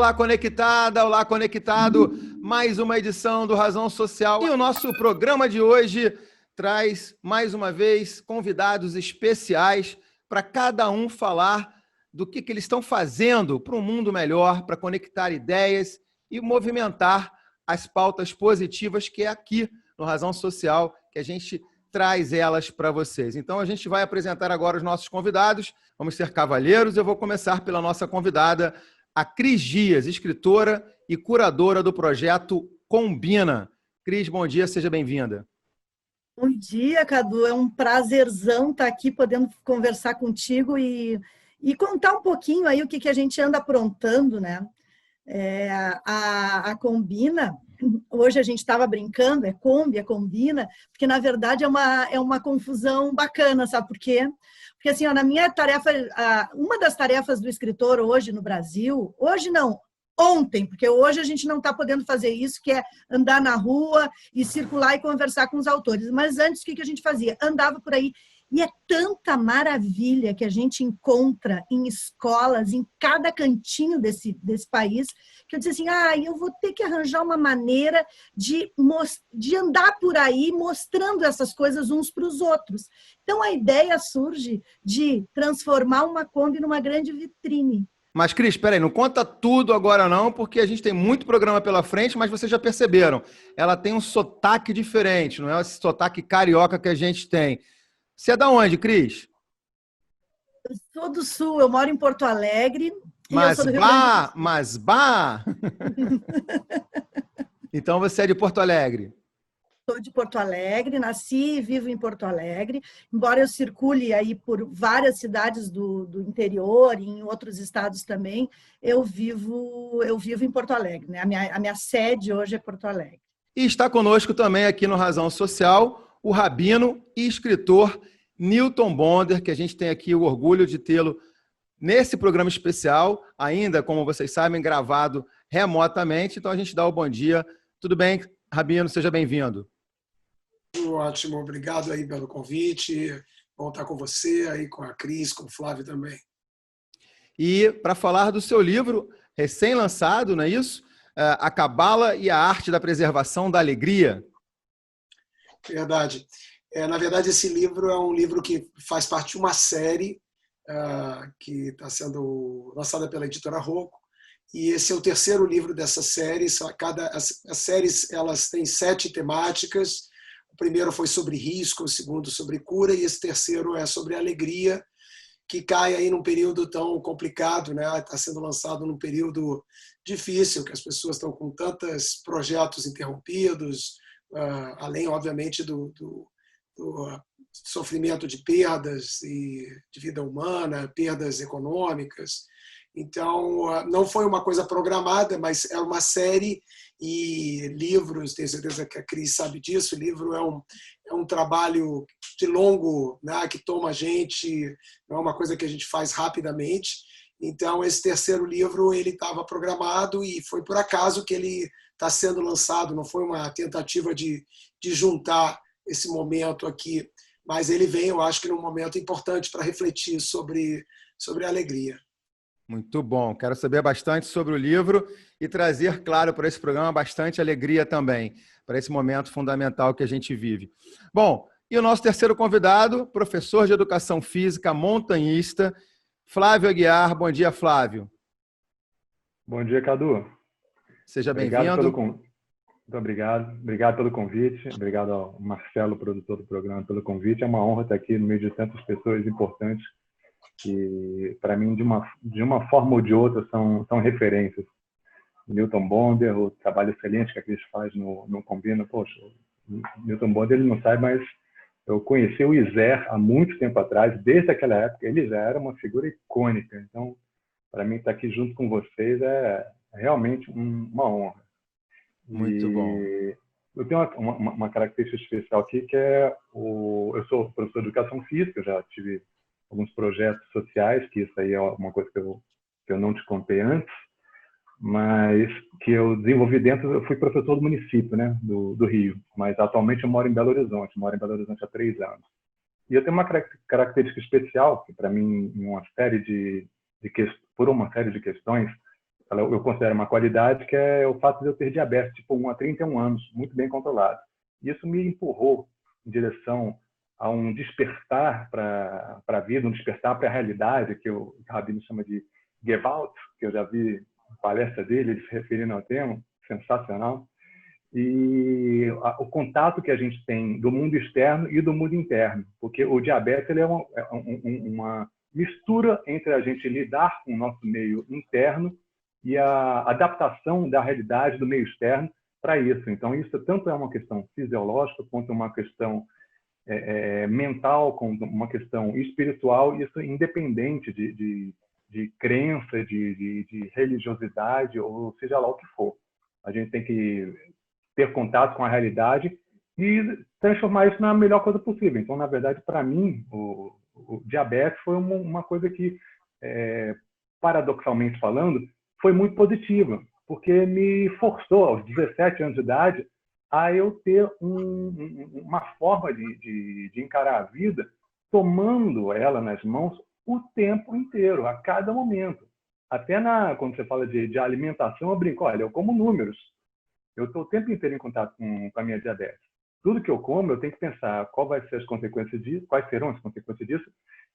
Olá, conectada, olá, conectado. Mais uma edição do Razão Social. E o nosso programa de hoje traz, mais uma vez, convidados especiais para cada um falar do que eles estão fazendo para um mundo melhor, para conectar ideias e movimentar as pautas positivas que é aqui no Razão Social que a gente traz elas para vocês. Então, a gente vai apresentar agora os nossos convidados. Vamos ser cavalheiros. Eu vou começar pela nossa convidada, a Cris Dias, escritora e curadora do projeto Combina. Cris, bom dia, seja bem-vinda. Bom dia, Cadu. É um prazerzão estar aqui podendo conversar contigo e contar um pouquinho aí o que a gente anda aprontando, né? A Combina, hoje a gente estava brincando, é Kombi, é Combina, porque na verdade é uma confusão bacana, sabe por quê? Porque assim, ó, na minha tarefa, uma das tarefas do escritor hoje no Brasil, hoje não, ontem, porque hoje a gente não está podendo fazer isso, que é andar na rua e circular e conversar com os autores. Mas antes, o que a gente fazia? Andava por aí. E é tanta maravilha que a gente encontra em escolas, em cada cantinho desse país, que eu disse assim, eu vou ter que arranjar uma maneira de andar por aí mostrando essas coisas uns para os outros. Então, a ideia surge de transformar uma Kombi numa grande vitrine. Mas, Cris, espera aí, não conta tudo agora não, porque a gente tem muito programa pela frente, mas vocês já perceberam, ela tem um sotaque diferente, não é esse sotaque carioca que a gente tem. Você é da onde, Cris? Eu sou do Sul, eu moro em Porto Alegre. Mas bah! Então você é de Porto Alegre. Sou de Porto Alegre, nasci e vivo em Porto Alegre, embora eu circule aí por várias cidades do interior e em outros estados também, eu vivo em Porto Alegre, né? A minha sede hoje é Porto Alegre. E está conosco também aqui no Razão Social o rabino e escritor Newton Bonder, que a gente tem aqui o orgulho de tê-lo nesse programa especial, ainda, como vocês sabem, gravado remotamente. Então a gente dá o bom dia. Tudo bem, rabino? Seja bem-vindo. Ótimo, obrigado aí pelo convite. Bom estar com você, aí com a Cris, com o Flávio também. E para falar do seu livro recém-lançado, não é isso? A Cabala e a Arte da Preservação da Alegria. Verdade. Na verdade, esse livro é um livro que faz parte de uma série que está sendo lançada pela editora Rocco. E esse é o terceiro livro dessa série. As séries elas têm 7 temáticas. O primeiro foi sobre risco, o segundo sobre cura, e esse terceiro é sobre alegria, que cai aí num período tão complicado, né? Está sendo lançado num período difícil, que as pessoas estão com tantos projetos interrompidos, além, obviamente, do sofrimento de perdas e de vida humana, perdas econômicas. Então, não foi uma coisa programada, mas é uma série e livros, tenho certeza que a Cris sabe disso, o livro é um trabalho de longo, né, que toma a gente, não é uma coisa que a gente faz rapidamente. Então, esse terceiro livro ele estava programado e foi por acaso que ele está sendo lançado, não foi uma tentativa de juntar esse momento aqui, mas ele vem, eu acho que num momento importante para refletir sobre a alegria. Muito bom. Quero saber bastante sobre o livro e trazer, claro, para esse programa bastante alegria também, para esse momento fundamental que a gente vive. Bom, e o nosso terceiro convidado, professor de Educação Física, montanhista, Flávio Aguiar. Bom dia, Flávio. Bom dia, Cadu. Seja bem-vindo. Muito obrigado. Obrigado pelo convite. Obrigado ao Marcelo, produtor do programa, pelo convite. É uma honra estar aqui no meio de tantas pessoas importantes que, para mim, de uma forma ou de outra, são referências. Newton Bonder, o trabalho excelente que a Cris faz no Combina. Poxa, Newton Bonder, ele não sabe, mas eu conheci o Iser há muito tempo atrás, desde aquela época. Ele já era uma figura icônica. Então, para mim, estar aqui junto com vocês é realmente uma honra. Muito bom. Eu tenho uma característica especial aqui, que é eu sou professor de Educação Física, eu já tive alguns projetos sociais, que isso aí é uma coisa que eu não te contei antes, mas que eu desenvolvi eu fui professor do município, né, do Rio, mas atualmente eu moro em Belo Horizonte há 3 anos. E eu tenho uma característica especial, que para mim, por uma série de questões, eu considero uma qualidade, que é o fato de eu ter diabetes tipo 1 há 31 anos, muito bem controlado. Isso me empurrou em direção a um despertar para a vida, um despertar para a realidade, que o Rabino chama de Gewalt, que eu já vi palestra dele, ele se referindo ao tema, sensacional. E o contato que a gente tem do mundo externo e do mundo interno, porque o diabetes ele é uma mistura entre a gente lidar com o nosso meio interno e a adaptação da realidade do meio externo para isso. Então, isso tanto é uma questão fisiológica, quanto uma questão mental, quanto uma questão espiritual, isso independente de crença, de religiosidade, ou seja lá o que for. A gente tem que ter contato com a realidade e transformar isso na melhor coisa possível. Então, na verdade, para mim, o diabetes foi uma coisa que, paradoxalmente falando, foi muito positiva, porque me forçou, aos 17 anos de idade, a eu ter uma forma de encarar a vida, tomando ela nas mãos o tempo inteiro, a cada momento. Até quando você fala de alimentação, eu brinco, olha, eu como números. Eu estou o tempo inteiro em contato com a minha diabetes. Tudo que eu como, eu tenho que pensar quais serão as consequências disso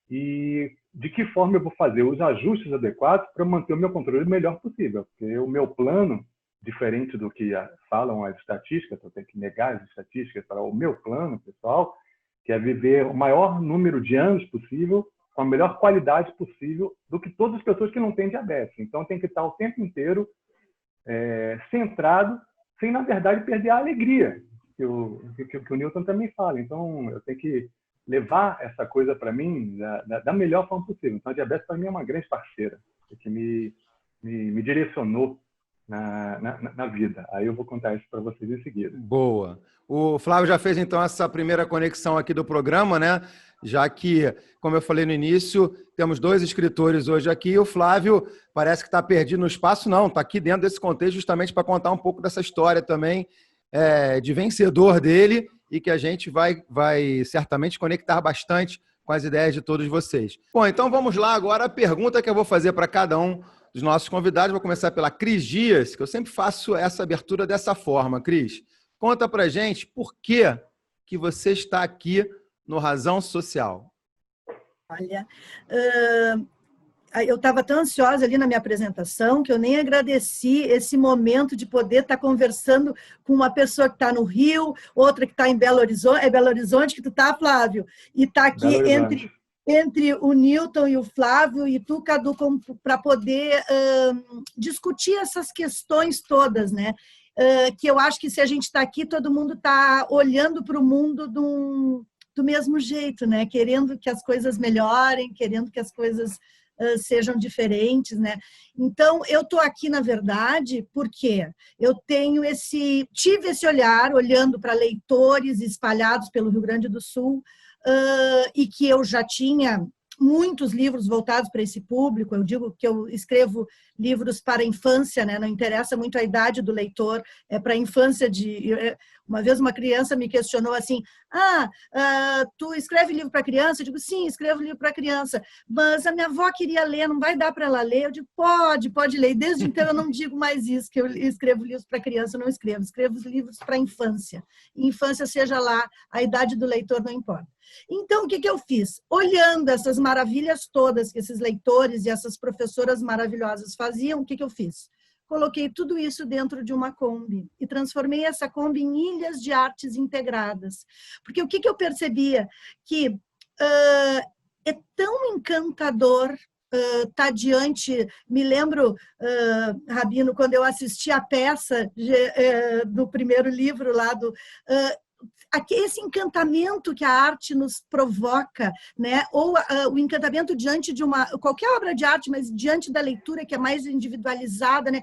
e de que forma eu vou fazer os ajustes adequados para manter o meu controle o melhor possível. Porque o meu plano, diferente do que falam as estatísticas, eu tenho que negar as estatísticas para o meu plano pessoal, que é viver o maior número de anos possível, com a melhor qualidade possível do que todas as pessoas que não têm diabetes. Então, tem que estar o tempo inteiro centrado, sem, na verdade, perder a alegria, que o Newton também fala. Então, eu tenho que levar essa coisa para mim da melhor forma possível. Então, a diabetes, para mim, é uma grande parceira, que me direcionou na vida. Aí eu vou contar isso para vocês em seguida. Boa. O Flávio já fez, então, essa primeira conexão aqui do programa, né? Já que, como eu falei no início, temos 2 escritores hoje aqui, e o Flávio parece que está perdido no espaço. Não, está aqui dentro desse contexto justamente para contar um pouco dessa história também de vencedor dele, e que a gente vai certamente conectar bastante com as ideias de todos vocês. Bom, então vamos lá agora a pergunta que eu vou fazer para cada um dos nossos convidados. Vou começar pela Cris Dias, que eu sempre faço essa abertura dessa forma. Cris, conta pra gente por que você está aqui no Razão Social. Olha, eu estava tão ansiosa ali na minha apresentação que eu nem agradeci esse momento de poder estar conversando com uma pessoa que está no Rio, outra que está em Belo Horizonte. É Belo Horizonte que tu está, Flávio? E está aqui entre o Newton e o Flávio e tu, Cadu, para poder discutir essas questões todas, né? Que eu acho que se a gente está aqui, todo mundo está olhando para o mundo do mesmo jeito, né? Querendo que as coisas melhorem, querendo que as coisas sejam diferentes, né? Então, eu estou aqui, na verdade, porque eu tive esse olhar, olhando para leitores espalhados pelo Rio Grande do Sul, e que eu já tinha muitos livros voltados para esse público. Eu digo que eu escrevo livros para a infância, né? Não interessa muito a idade do leitor, é para a infância. Uma vez uma criança me questionou assim, tu escreve livro para criança? Eu digo, sim, escrevo livro para criança, mas a minha avó queria ler, não vai dar para ela ler? Eu digo, pode ler. Desde então eu não digo mais isso, que eu escrevo livros para criança, eu não escrevo livros para a infância. Infância, seja lá, a idade do leitor não importa. Então, o que eu fiz? Olhando essas maravilhas todas que esses leitores e essas professoras maravilhosas faziam, o que eu fiz? Coloquei tudo isso dentro de uma Kombi e transformei essa Kombi em ilhas de artes integradas. Porque o que eu percebia? Que é tão encantador estar diante. Me lembro, Rabino, quando eu assisti a peça do primeiro livro lá do... esse encantamento que a arte nos provoca, né? Ou o encantamento diante de qualquer obra de arte, mas diante da leitura que é mais individualizada, né?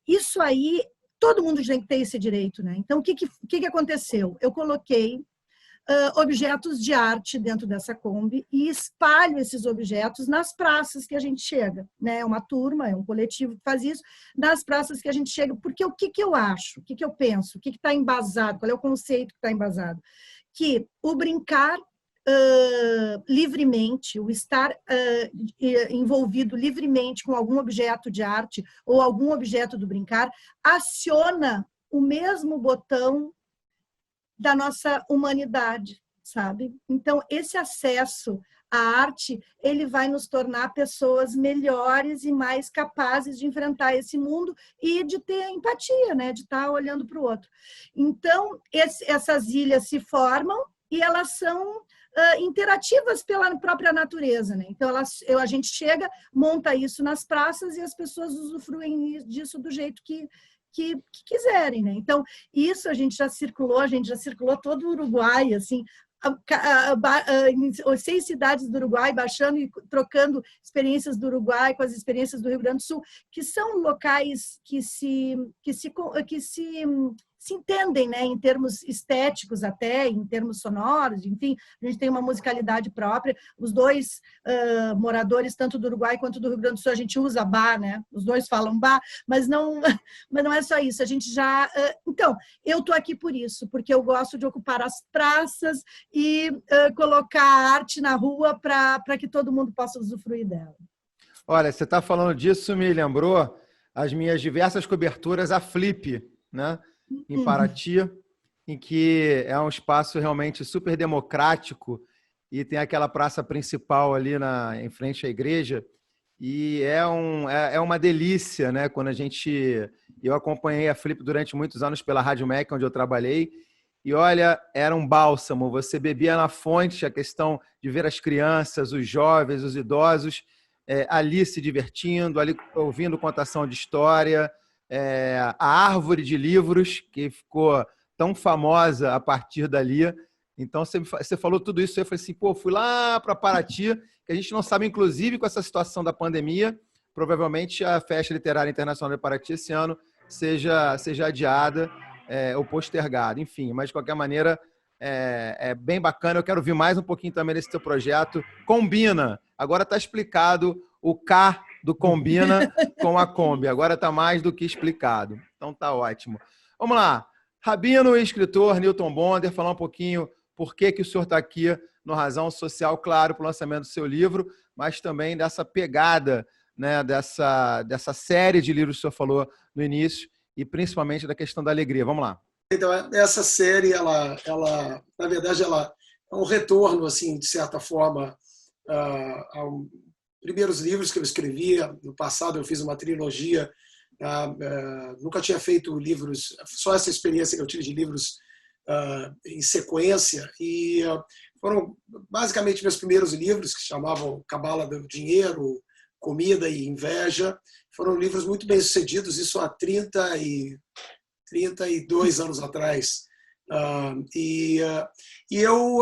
Isso aí, todo mundo tem que ter esse direito, né? Então, o que aconteceu? Eu coloquei objetos de arte dentro dessa Kombi e espalho esses objetos nas praças que a gente chega, né? É uma turma, é um coletivo que faz isso, nas praças que a gente chega, porque o que eu acho, o que eu penso, o que está embasado, qual é o conceito que está embasado? Que o brincar livremente, o estar envolvido livremente com algum objeto de arte ou algum objeto do brincar, aciona o mesmo botão da nossa humanidade, sabe? Então, esse acesso à arte, ele vai nos tornar pessoas melhores e mais capazes de enfrentar esse mundo e de ter empatia, né? De estar olhando para o outro. Então, essas ilhas se formam e elas são interativas pela própria natureza, né? Então, a gente chega, monta isso nas praças e as pessoas usufruem disso do jeito que quiserem, né? Então, isso a gente já circulou todo o Uruguai, assim, em 6 cidades do Uruguai, baixando e trocando experiências do Uruguai com as experiências do Rio Grande do Sul, que são locais que se entendem, né, em termos estéticos até, em termos sonoros, enfim, a gente tem uma musicalidade própria. Os dois moradores, tanto do Uruguai quanto do Rio Grande do Sul, a gente usa bar, né? Os dois falam bar, mas não é só isso. A gente já... Então, eu estou aqui por isso, porque eu gosto de ocupar as praças e colocar a arte na rua para que todo mundo possa usufruir dela. Olha, você está falando disso, me lembrou as minhas diversas coberturas à Flip, né? Em Paraty, em que é um espaço realmente super democrático e tem aquela praça principal ali em frente à igreja e é uma delícia, né? Quando eu acompanhei a Flip durante muitos anos pela Rádio MEC, onde eu trabalhei, e olha, era um bálsamo, você bebia na fonte, a questão de ver as crianças, os jovens, os idosos ali se divertindo, ali ouvindo contação de história, a árvore de livros, que ficou tão famosa a partir dali. Então, você falou tudo isso, eu falei assim, fui lá para Paraty, que a gente não sabe, inclusive, com essa situação da pandemia, provavelmente a Festa Literária Internacional de Paraty esse ano seja adiada ou postergada. Enfim, mas de qualquer maneira, é bem bacana. Eu quero ouvir mais um pouquinho também desse teu projeto. Combina! Agora está explicado o K do Combina com a Kombi. Agora está mais do que explicado. Então tá ótimo. Vamos lá. Rabino e escritor Newton Bonder, falar um pouquinho por que o senhor está aqui no Razão Social, claro, para o lançamento do seu livro, mas também dessa pegada, né, dessa série de livros que o senhor falou no início e principalmente da questão da alegria. Vamos lá. Então, essa série, ela na verdade, ela é um retorno, assim, de certa forma, aos primeiros livros que eu escrevia. No passado, eu fiz uma trilogia. Nunca tinha feito livros, só essa experiência que eu tive de livros em sequência. E foram basicamente meus primeiros livros, que se chamavam Cabala do Dinheiro, Comida e Inveja. Foram livros muito bem-sucedidos, isso há 32 anos atrás. Eu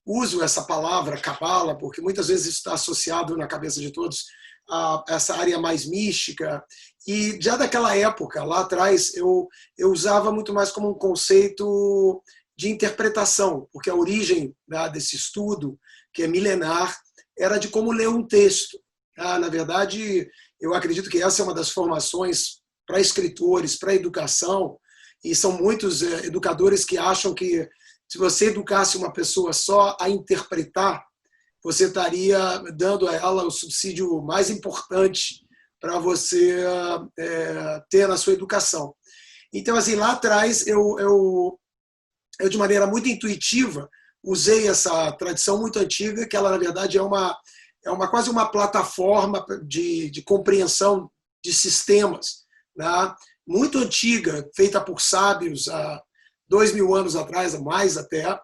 uso essa palavra, cabala, porque muitas vezes isso está associado na cabeça de todos a essa área mais mística. E já daquela época, lá atrás, eu usava muito mais como um conceito de interpretação, porque a origem desse estudo, que é milenar, era de como ler um texto. Na verdade, eu acredito que essa é uma das formações para escritores, para educação, e são muitos educadores que acham que se você educasse uma pessoa só a interpretar, você estaria dando a ela o subsídio mais importante para você ter na sua educação. Então, assim, lá atrás, eu de maneira muito intuitiva, usei essa tradição muito antiga, que ela, na verdade, é quase uma plataforma de compreensão de sistemas, né? Muito antiga, feita por sábios há 2000 anos atrás, mais até,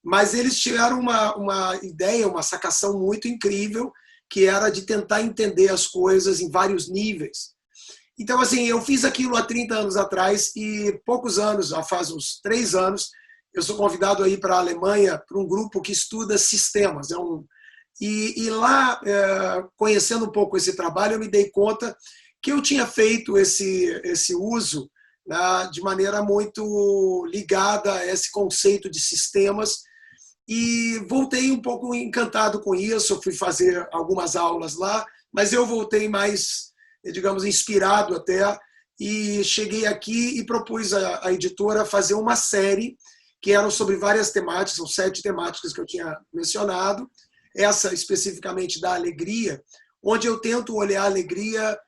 mas eles tiveram uma ideia, uma sacação muito incrível, que era de tentar entender as coisas em vários níveis. Então, assim, eu fiz aquilo há 30 anos atrás e poucos anos, já faz uns 3 anos, eu sou convidado a ir para a Alemanha para um grupo que estuda sistemas. E lá, conhecendo um pouco esse trabalho, eu me dei conta que eu tinha feito esse uso, né, de maneira muito ligada a esse conceito de sistemas, e voltei um pouco encantado com isso. Eu fui fazer algumas aulas lá, mas eu voltei mais, digamos, inspirado até, e cheguei aqui e propus à editora fazer uma série que eram sobre várias temáticas, são 7 temáticas que eu tinha mencionado, essa especificamente da alegria, onde eu tento olhar a alegria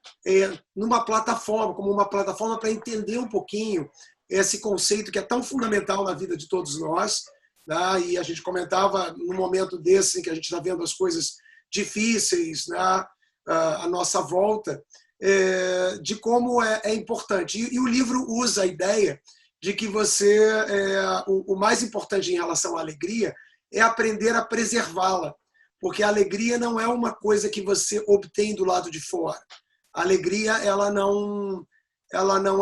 numa plataforma, como uma plataforma para entender um pouquinho esse conceito que é tão fundamental na vida de todos nós, né? E a gente comentava num momento desse em que a gente está vendo as coisas difíceis, né? À nossa volta, de como é importante. E o livro usa a ideia de que o mais importante em relação à alegria é aprender a preservá-la, porque a alegria não é uma coisa que você obtém do lado de fora. A alegria ela não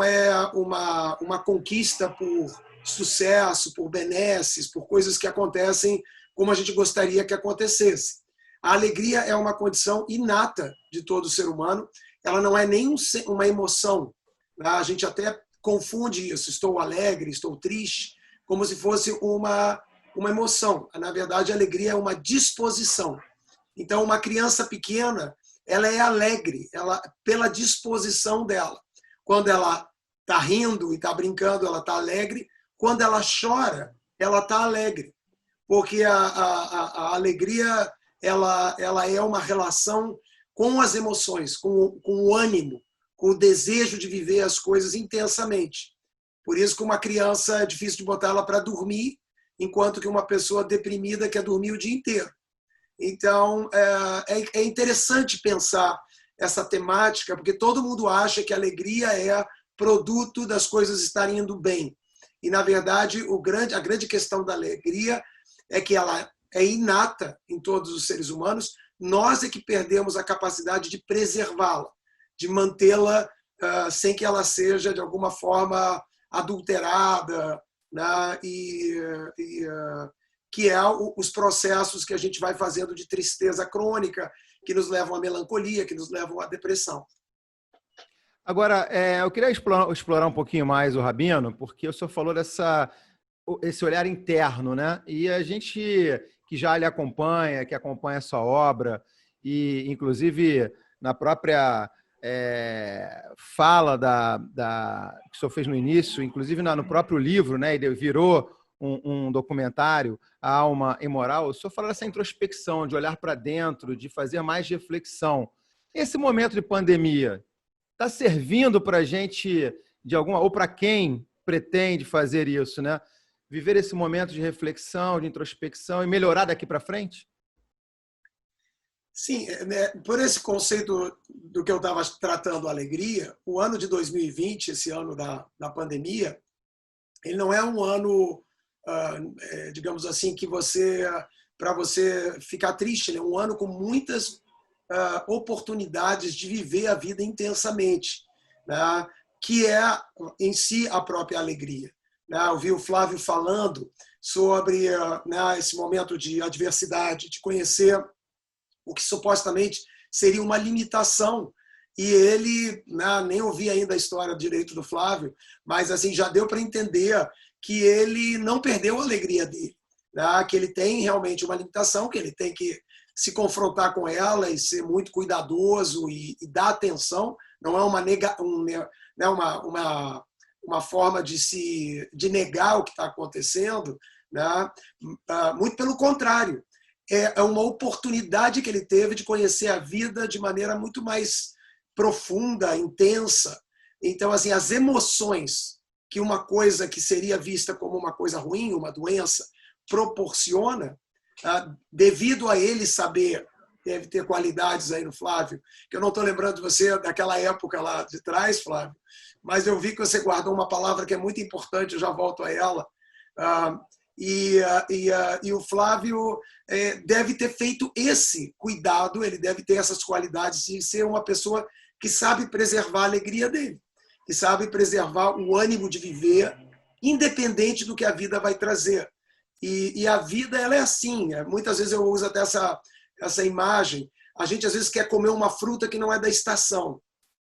é uma conquista por sucesso, por benesses, por coisas que acontecem como a gente gostaria que acontecesse. A alegria é uma condição inata de todo ser humano, ela não é nem uma emoção. A gente até confunde isso, estou alegre, estou triste, como se fosse uma emoção. Na verdade, a alegria é uma disposição. Então, uma criança pequena, ela é alegre, pela disposição dela. Quando ela está rindo e está brincando, ela está alegre. Quando ela chora, ela está alegre. Porque a alegria ela é uma relação com as emoções, com o ânimo, com o desejo de viver as coisas intensamente. Por isso que uma criança é difícil de botar ela para dormir, enquanto que uma pessoa deprimida quer dormir o dia inteiro. Então, é interessante pensar essa temática, porque todo mundo acha que a alegria é produto das coisas estarem indo bem. E, na verdade, a grande questão da alegria é que ela é inata em todos os seres humanos, nós é que perdemos a capacidade de preservá-la, de mantê-la sem que ela seja, de alguma forma, adulterada, né? Que é os processos que a gente vai fazendo de tristeza crônica, que nos levam à melancolia, que nos levam à depressão. Agora, eu queria explorar um pouquinho mais o Rabino, porque o senhor falou esse olhar interno, né? E a gente que já lhe acompanha, que acompanha a sua obra, e inclusive na própria fala que o senhor fez no início, inclusive no próprio livro, né? Ele virou um documentário, A Alma Imoral. O senhor fala dessa introspecção, de olhar para dentro, de fazer mais reflexão. Esse momento de pandemia está servindo para a gente, ou para quem pretende fazer isso, né? Viver esse momento de reflexão, de introspecção e melhorar daqui para frente? Sim, por esse conceito do que eu estava tratando, alegria, o ano de 2020, esse ano da pandemia, ele não é um ano, digamos assim, para você ficar triste. Ele é um ano com muitas oportunidades de viver a vida intensamente, né? Que é, em si, a própria alegria. Eu vi o Flávio falando sobre esse momento de adversidade, de conhecer o que supostamente seria uma limitação. E ele, nem ouvi ainda a história direito do Flávio, mas assim já deu para entender que ele não perdeu a alegria dele, que ele tem realmente uma limitação, que ele tem que se confrontar com ela e ser muito cuidadoso e dar atenção. Não é uma forma de negar o que está acontecendo, né? Muito pelo contrário. É uma oportunidade que ele teve de conhecer a vida de maneira muito mais profunda, intensa. Então, assim, as emoções que uma coisa que seria vista como uma coisa ruim, uma doença, proporciona, devido a ele saber, deve ter qualidades aí no Flávio, que eu não estou lembrando de você daquela época lá de trás, Flávio, mas eu vi que você guardou uma palavra que é muito importante, eu já volto a ela. E o Flávio deve ter feito esse cuidado, ele deve ter essas qualidades de ser uma pessoa que sabe preservar a alegria dele, que sabe preservar o ânimo de viver, independente do que a vida vai trazer. E a vida, ela é assim. Muitas vezes eu uso até essa imagem. A gente, às vezes, quer comer uma fruta que não é da estação.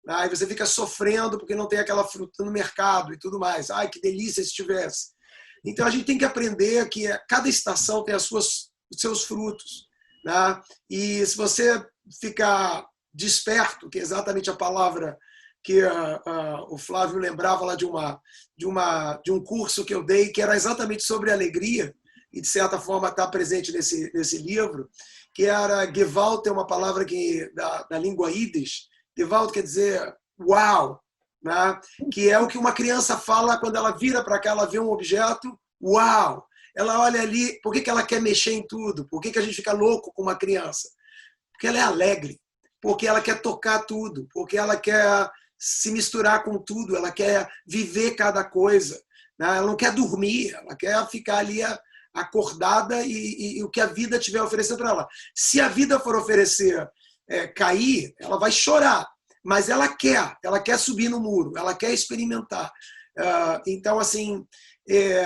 Aí você fica sofrendo porque não tem aquela fruta no mercado e tudo mais. Ai, que delícia se tivesse. Então, a gente tem que aprender que cada estação tem os seus frutos, né? E se você ficar desperto, que é exatamente a palavra que o Flávio lembrava lá de um curso que eu dei, que era exatamente sobre alegria, e de certa forma está presente nesse livro, que era Gewalt, é uma palavra da língua Yiddish. Gewalt quer dizer uau, né? Que é o que uma criança fala quando ela vira para cá, ela vê um objeto, uau! Ela olha ali, por que ela quer mexer em tudo? Por que a gente fica louco com uma criança? Porque ela é alegre, porque ela quer tocar tudo, porque ela quer se misturar com tudo, ela quer viver cada coisa, né? Ela não quer dormir, ela quer ficar ali acordada e o que a vida tiver a oferecer para ela. Se a vida for oferecer cair, ela vai chorar, mas ela quer subir no muro, ela quer experimentar. Então, assim, é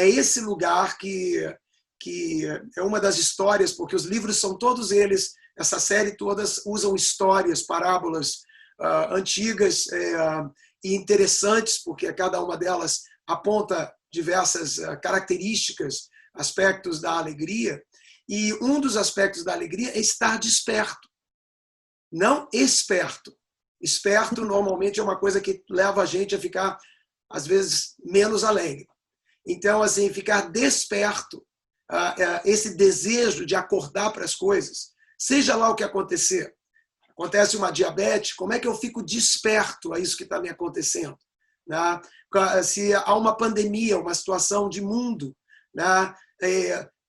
esse lugar que é uma das histórias, porque os livros são todos eles, essa série todas usam histórias, parábolas antigas e interessantes, porque cada uma delas aponta diversas características, aspectos da alegria, e um dos aspectos da alegria é estar desperto, não esperto. Esperto normalmente é uma coisa que leva a gente a ficar, às vezes, menos alegre. Então, assim, ficar desperto, esse desejo de acordar para as coisas, seja lá o que acontecer. Acontece uma diabetes, como é que eu fico desperto a isso que está me acontecendo? Né? Se há uma pandemia, uma situação de mundo, né?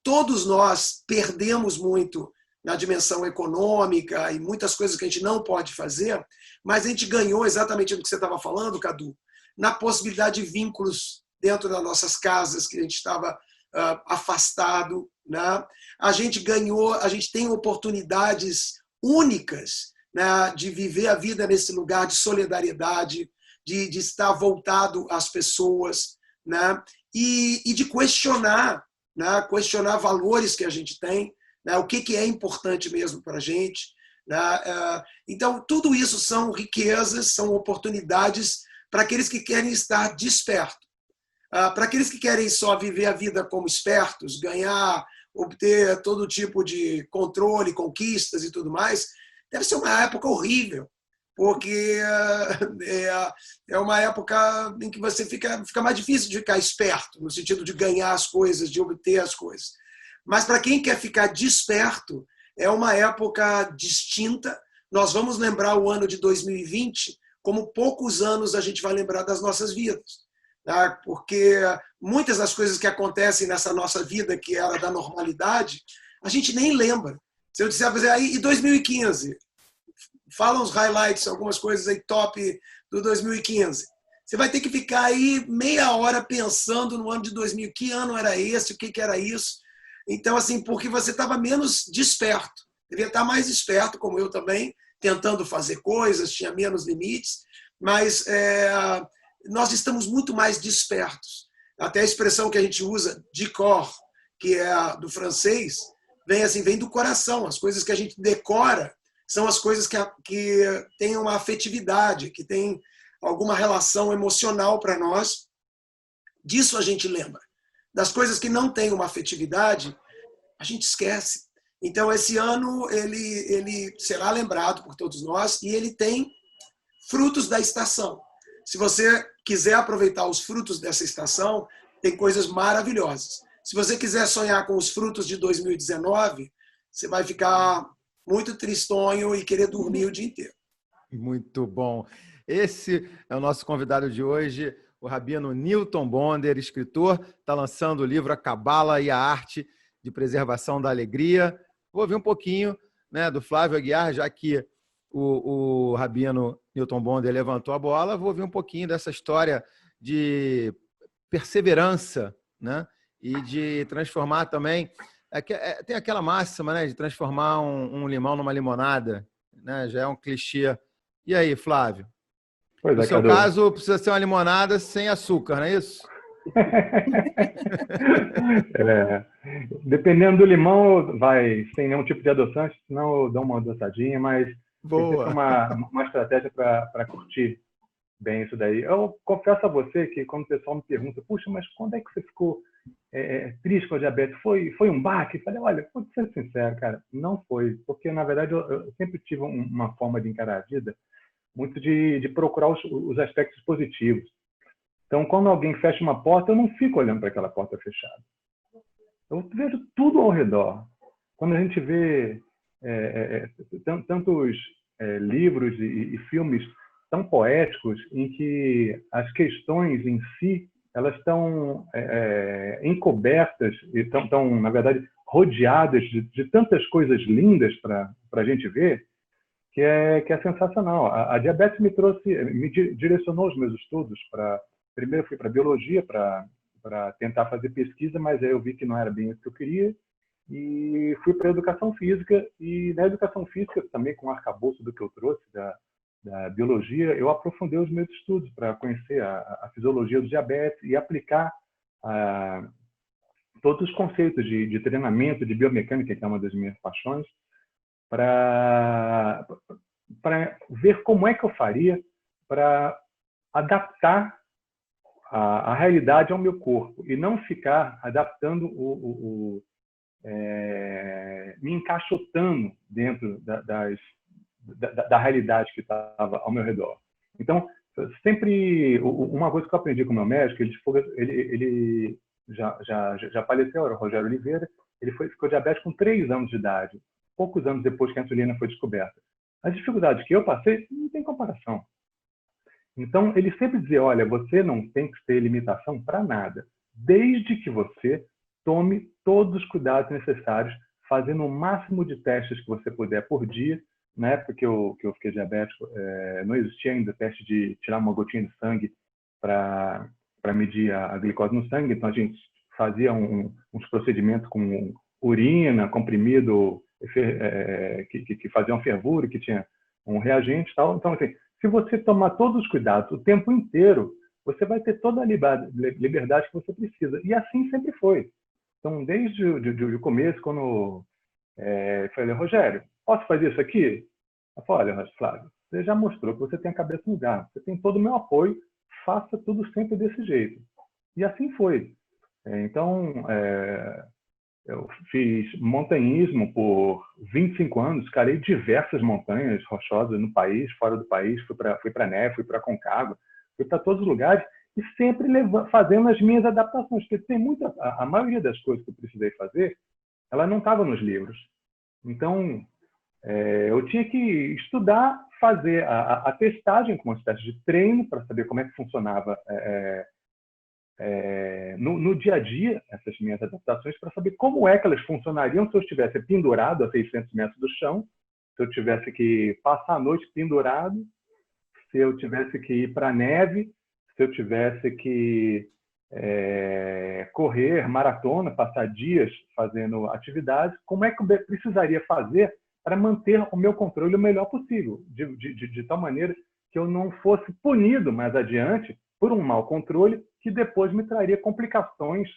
Todos nós perdemos muito na dimensão econômica e muitas coisas que a gente não pode fazer, mas a gente ganhou exatamente no que você estava falando, Cadu, na possibilidade de vínculos dentro das nossas casas, que a gente estava afastado, né? A gente ganhou, a gente tem oportunidades únicas, né, de viver a vida nesse lugar de solidariedade, de estar voltado às pessoas, né, e de questionar, né, questionar valores que a gente tem, né, o que é importante mesmo para a gente. Né? Então, tudo isso são riquezas, são oportunidades para aqueles que querem estar despertos. Para aqueles que querem só viver a vida como espertos, ganhar, obter todo tipo de controle, conquistas e tudo mais, deve ser uma época horrível, porque é uma época em que você fica mais difícil de ficar esperto, no sentido de ganhar as coisas, de obter as coisas. Mas para quem quer ficar desperto, é uma época distinta. Nós vamos lembrar o ano de 2020 como poucos anos a gente vai lembrar das nossas vidas. Tá? Porque muitas das coisas que acontecem nessa nossa vida, que era da normalidade, a gente nem lembra. Se eu disser, aí, e 2015? Fala uns highlights, algumas coisas aí top do 2015. Você vai ter que ficar aí meia hora pensando no ano de 2000, que ano era esse, o que era isso. Então, assim, porque você estava menos desperto. Devia estar mais esperto, como eu também, tentando fazer coisas, tinha menos limites, mas nós estamos muito mais despertos. Até a expressão que a gente usa, de cor, que é do francês, vem do coração. As coisas que a gente decora são as coisas que têm uma afetividade, que têm alguma relação emocional para nós. Disso a gente lembra. Das coisas que não têm uma afetividade, a gente esquece. Então, esse ano ele será lembrado por todos nós e ele tem frutos da estação. Se você quiser aproveitar os frutos dessa estação, tem coisas maravilhosas. Se você quiser sonhar com os frutos de 2019, você vai ficar muito tristonho e querer dormir o dia inteiro. Muito bom. Esse é o nosso convidado de hoje, o rabino Newton Bonder, escritor, está lançando o livro A Cabala e a Arte de Preservação da Alegria. Vou ouvir um pouquinho, né, do Flávio Aguiar, já que o rabino Newton Bonder levantou a bola, vou ouvir um pouquinho dessa história de perseverança, né, e de transformar também... tem aquela máxima, né, de transformar um limão numa limonada, né, já é um clichê. E aí, Flávio? Pois no seu Cadu. caso, precisa ser uma limonada sem açúcar, não é isso? Dependendo do limão, vai sem nenhum tipo de adoçante, senão eu dou uma adoçadinha, mas tem que ter uma estratégia para curtir bem isso daí. Eu confesso a você que quando o pessoal me pergunta, puxa, mas quando é que você ficou triste com a diabetes? Foi um baque? Eu falei, olha, vou ser sincero, cara, não foi, porque na verdade eu sempre tive uma forma de encarar a vida muito de procurar os aspectos positivos. Então, quando alguém fecha uma porta, eu não fico olhando para aquela porta fechada. Eu vejo tudo ao redor. Quando a gente vê tantos livros e filmes tão poéticos em que as questões em si elas estão encobertas e estão, na verdade, rodeadas de tantas coisas lindas para a gente ver, que é sensacional. A diabetes me direcionou os meus estudos para... Primeiro fui para biologia, para tentar fazer pesquisa, mas aí eu vi que não era bem isso que eu queria, e fui para a educação física, e na educação física, também com o arcabouço do que eu trouxe da biologia, eu aprofundei os meus estudos para conhecer a fisiologia do diabetes e aplicar todos os conceitos de treinamento, de biomecânica, que é uma das minhas paixões, para ver como é que eu faria para adaptar a realidade ao meu corpo e não ficar adaptando me encaixotando dentro da realidade que estava ao meu redor. Então, sempre uma coisa que eu aprendi com o meu médico, ele já faleceu, era o Rogério Oliveira, ele ficou diabético com 3 anos de idade, poucos anos depois que a insulina foi descoberta. As dificuldades que eu passei não tem comparação. Então, ele sempre dizia, olha, você não tem que ter limitação para nada, desde que você tome todos os cuidados necessários, fazendo o máximo de testes que você puder por dia. Na época que eu fiquei diabético, não existia ainda teste de tirar uma gotinha de sangue para medir a glicose no sangue, então a gente fazia uns procedimentos com urina, comprimido, que faziam fervura, que tinha um reagente e tal. Então, assim, se você tomar todos os cuidados o tempo inteiro, você vai ter toda a liberdade que você precisa. E assim sempre foi. Então, desde o começo, quando eu falei, Rogério, posso fazer isso aqui? Eu falei, olha, Flávio, você já mostrou que você tem a cabeça no lugar, você tem todo o meu apoio, faça tudo sempre desse jeito. E assim foi. Então, eu fiz montanhismo por 25 anos, escalei diversas montanhas rochosas no país, fora do país, fui para Neve, fui para Concagua, fui para todos os lugares e sempre fazendo as minhas adaptações, porque tem a maioria das coisas que eu precisei fazer, ela não estava nos livros. Então, eu tinha que estudar, fazer a testagem como uma espécie de treino para saber como é que funcionava no dia a dia essas minhas adaptações, para saber como é que elas funcionariam se eu estivesse pendurado a 600 metros do chão, se eu tivesse que passar a noite pendurado, se eu tivesse que ir para a neve, se eu tivesse que correr maratona, passar dias fazendo atividades, como é que eu precisaria fazer para manter o meu controle o melhor possível, de tal maneira que eu não fosse punido mais adiante por um mau controle que depois me traria complicações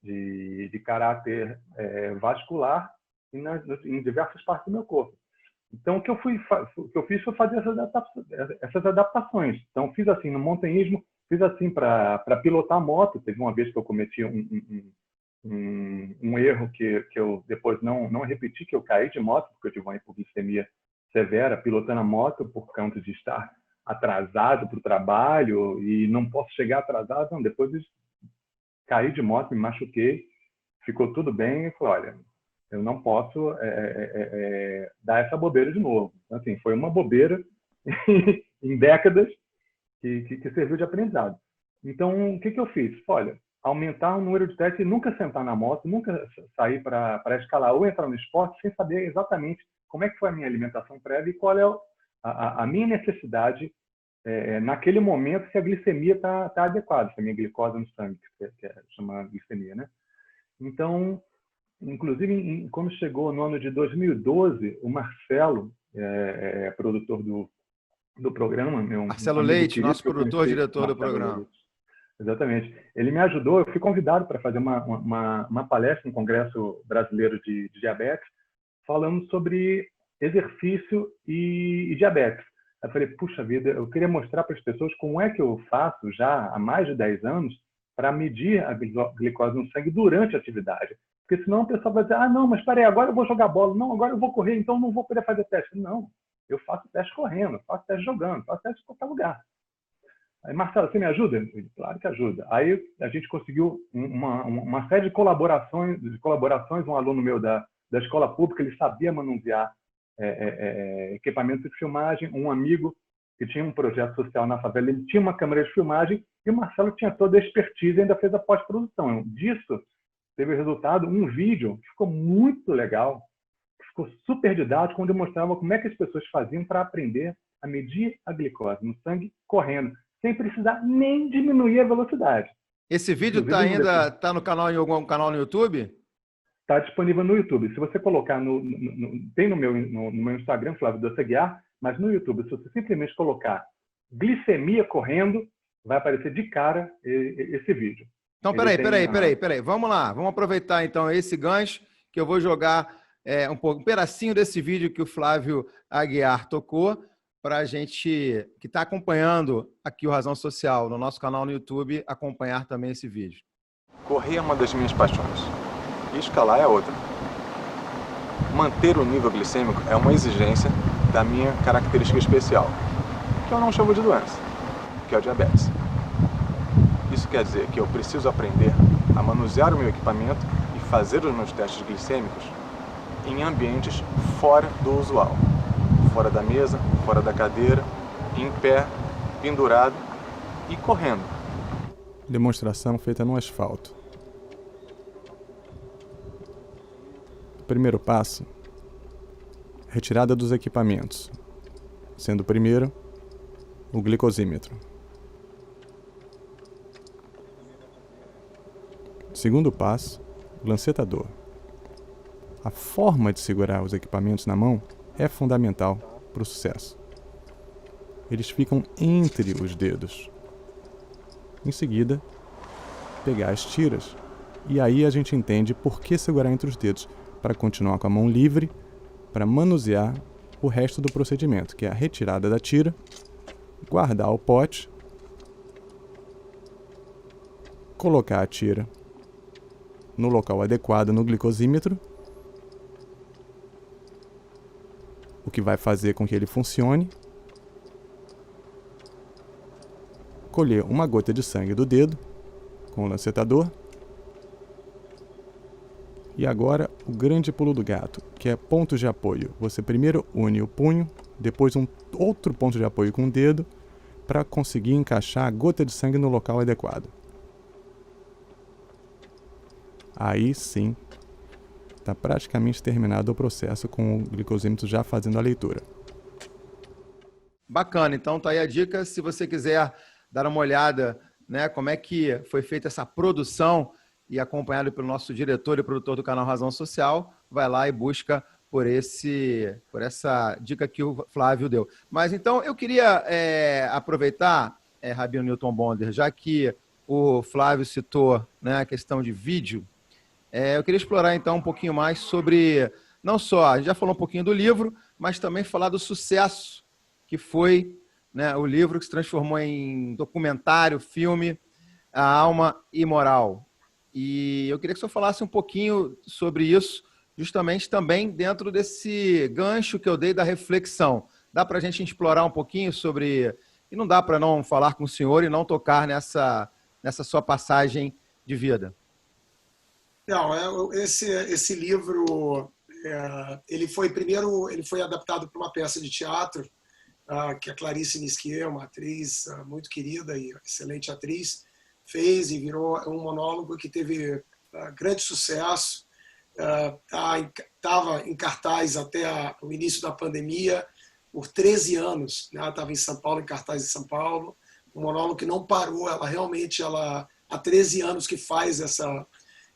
de caráter vascular em diversas partes do meu corpo. Então, o que eu fiz foi fazer essas adaptações. Então, fiz assim no montanhismo, fiz assim para pilotar moto. Teve uma vez que eu cometi um erro que eu depois não repeti, que eu caí de moto, porque eu tive uma hipoglicemia severa pilotando a moto por conta de estar atrasado para o trabalho e não posso chegar atrasado. Não, depois caí de moto, me machuquei, ficou tudo bem e falei, olha, eu não posso dar essa bobeira de novo. Então, assim, foi uma bobeira em décadas que serviu de aprendizado. Então, o que eu fiz? Olha, aumentar o número de testes e nunca sentar na moto, nunca sair para escalar ou entrar no esporte sem saber exatamente como é que foi a minha alimentação prévia e qual é a minha necessidade naquele momento, se a glicemia está adequada, se a minha glicose no sangue, que é chamada glicemia, né? Então, inclusive, quando chegou no ano de 2012, o Marcelo, produtor do programa, Marcelo Leite, nosso produtor, diretor do programa. Exatamente. Ele me ajudou, eu fui convidado para fazer uma palestra no Congresso Brasileiro de Diabetes, falando sobre exercício e diabetes. Eu falei, puxa vida, eu queria mostrar para as pessoas como é que eu faço já há mais de 10 anos para medir a glicose no sangue durante a atividade. Porque senão o pessoal vai dizer, ah, não, mas peraí, agora eu vou jogar bola, não, agora eu vou correr, então não vou poder fazer teste. Não, Eu faço teste correndo, faço teste jogando, faço teste em qualquer lugar. Aí, Marcelo, você me ajuda? Eu disse, claro que ajuda. Aí a gente conseguiu uma série de colaborações. Um aluno meu da escola pública, ele sabia manusear equipamento de filmagem. Um amigo que tinha um projeto social na favela, ele tinha uma câmera de filmagem, e o Marcelo tinha toda a expertise e ainda fez a pós-produção. Disso teve o resultado, um vídeo que ficou muito legal, que ficou super didático, onde eu mostrava como é que as pessoas faziam para aprender a medir a glicose no sangue correndo, sem precisar nem diminuir a velocidade. Esse vídeo tá no canal, em algum canal no YouTube? Está disponível no YouTube. Se você colocar tem no meu Instagram, Flávio Doce Aguiar, mas no YouTube, se você simplesmente colocar glicemia correndo, vai aparecer de cara esse vídeo. Então, peraí. Vamos lá. Vamos aproveitar, então, esse gancho que eu vou jogar um pedacinho desse vídeo que o Flávio Aguiar tocou para a gente que está acompanhando aqui o Razão Social no nosso canal no YouTube, acompanhar também esse vídeo. Correr é uma das minhas paixões. E escalar é outra. Manter o nível glicêmico é uma exigência da minha característica especial, que eu não chamo de doença, que é o diabetes. Isso quer dizer que eu preciso aprender a manusear o meu equipamento e fazer os meus testes glicêmicos em ambientes fora do usual. Fora da mesa, fora da cadeira, em pé, pendurado e correndo. Demonstração feita no asfalto. Primeiro passo: retirada dos equipamentos, sendo o primeiro o glicosímetro. Segundo passo, o lancetador. A forma de segurar os equipamentos na mão é fundamental para o sucesso. Eles ficam entre os dedos. Em seguida, pegar as tiras, e aí a gente entende por que segurar entre os dedos, para continuar com a mão livre, para manusear o resto do procedimento, que é a retirada da tira, guardar o pote, colocar a tira no local adequado no glicosímetro, o que vai fazer com que ele funcione, colher uma gota de sangue do dedo com o lancetador. E agora o grande pulo do gato, que é pontos de apoio. Você primeiro une o punho, depois um outro ponto de apoio com o dedo, para conseguir encaixar a gota de sangue no local adequado. Aí sim, está praticamente terminado o processo com o glicosímetro já fazendo a leitura. Bacana, então tá aí a dica, se você quiser dar uma olhada, né, como é que foi feita essa produção e acompanhado pelo nosso diretor e produtor do canal Razão Social, vai lá e busca por essa dica que o Flávio deu. Mas então eu queria aproveitar, Rabino Newton Bonder, já que o Flávio citou, né, a questão de vídeo, eu queria explorar então um pouquinho mais sobre, não só, a gente já falou um pouquinho do livro, mas também falar do sucesso que foi, né, o livro que se transformou em documentário, filme, A Alma Imoral. E eu queria que o senhor falasse um pouquinho sobre isso, justamente também dentro desse gancho que eu dei da reflexão. Dá para a gente explorar um pouquinho sobre... E não dá para não falar com o senhor e não tocar nessa sua passagem de vida. Não, esse livro, ele foi adaptado para uma peça de teatro, que a Clarice Nisquier, uma atriz muito querida e excelente atriz, fez e virou um monólogo que teve grande sucesso. Estava em cartaz até o início da pandemia, por 13 anos. Ela estava em São Paulo, em cartaz em São Paulo. Um monólogo que não parou, ela há 13 anos que faz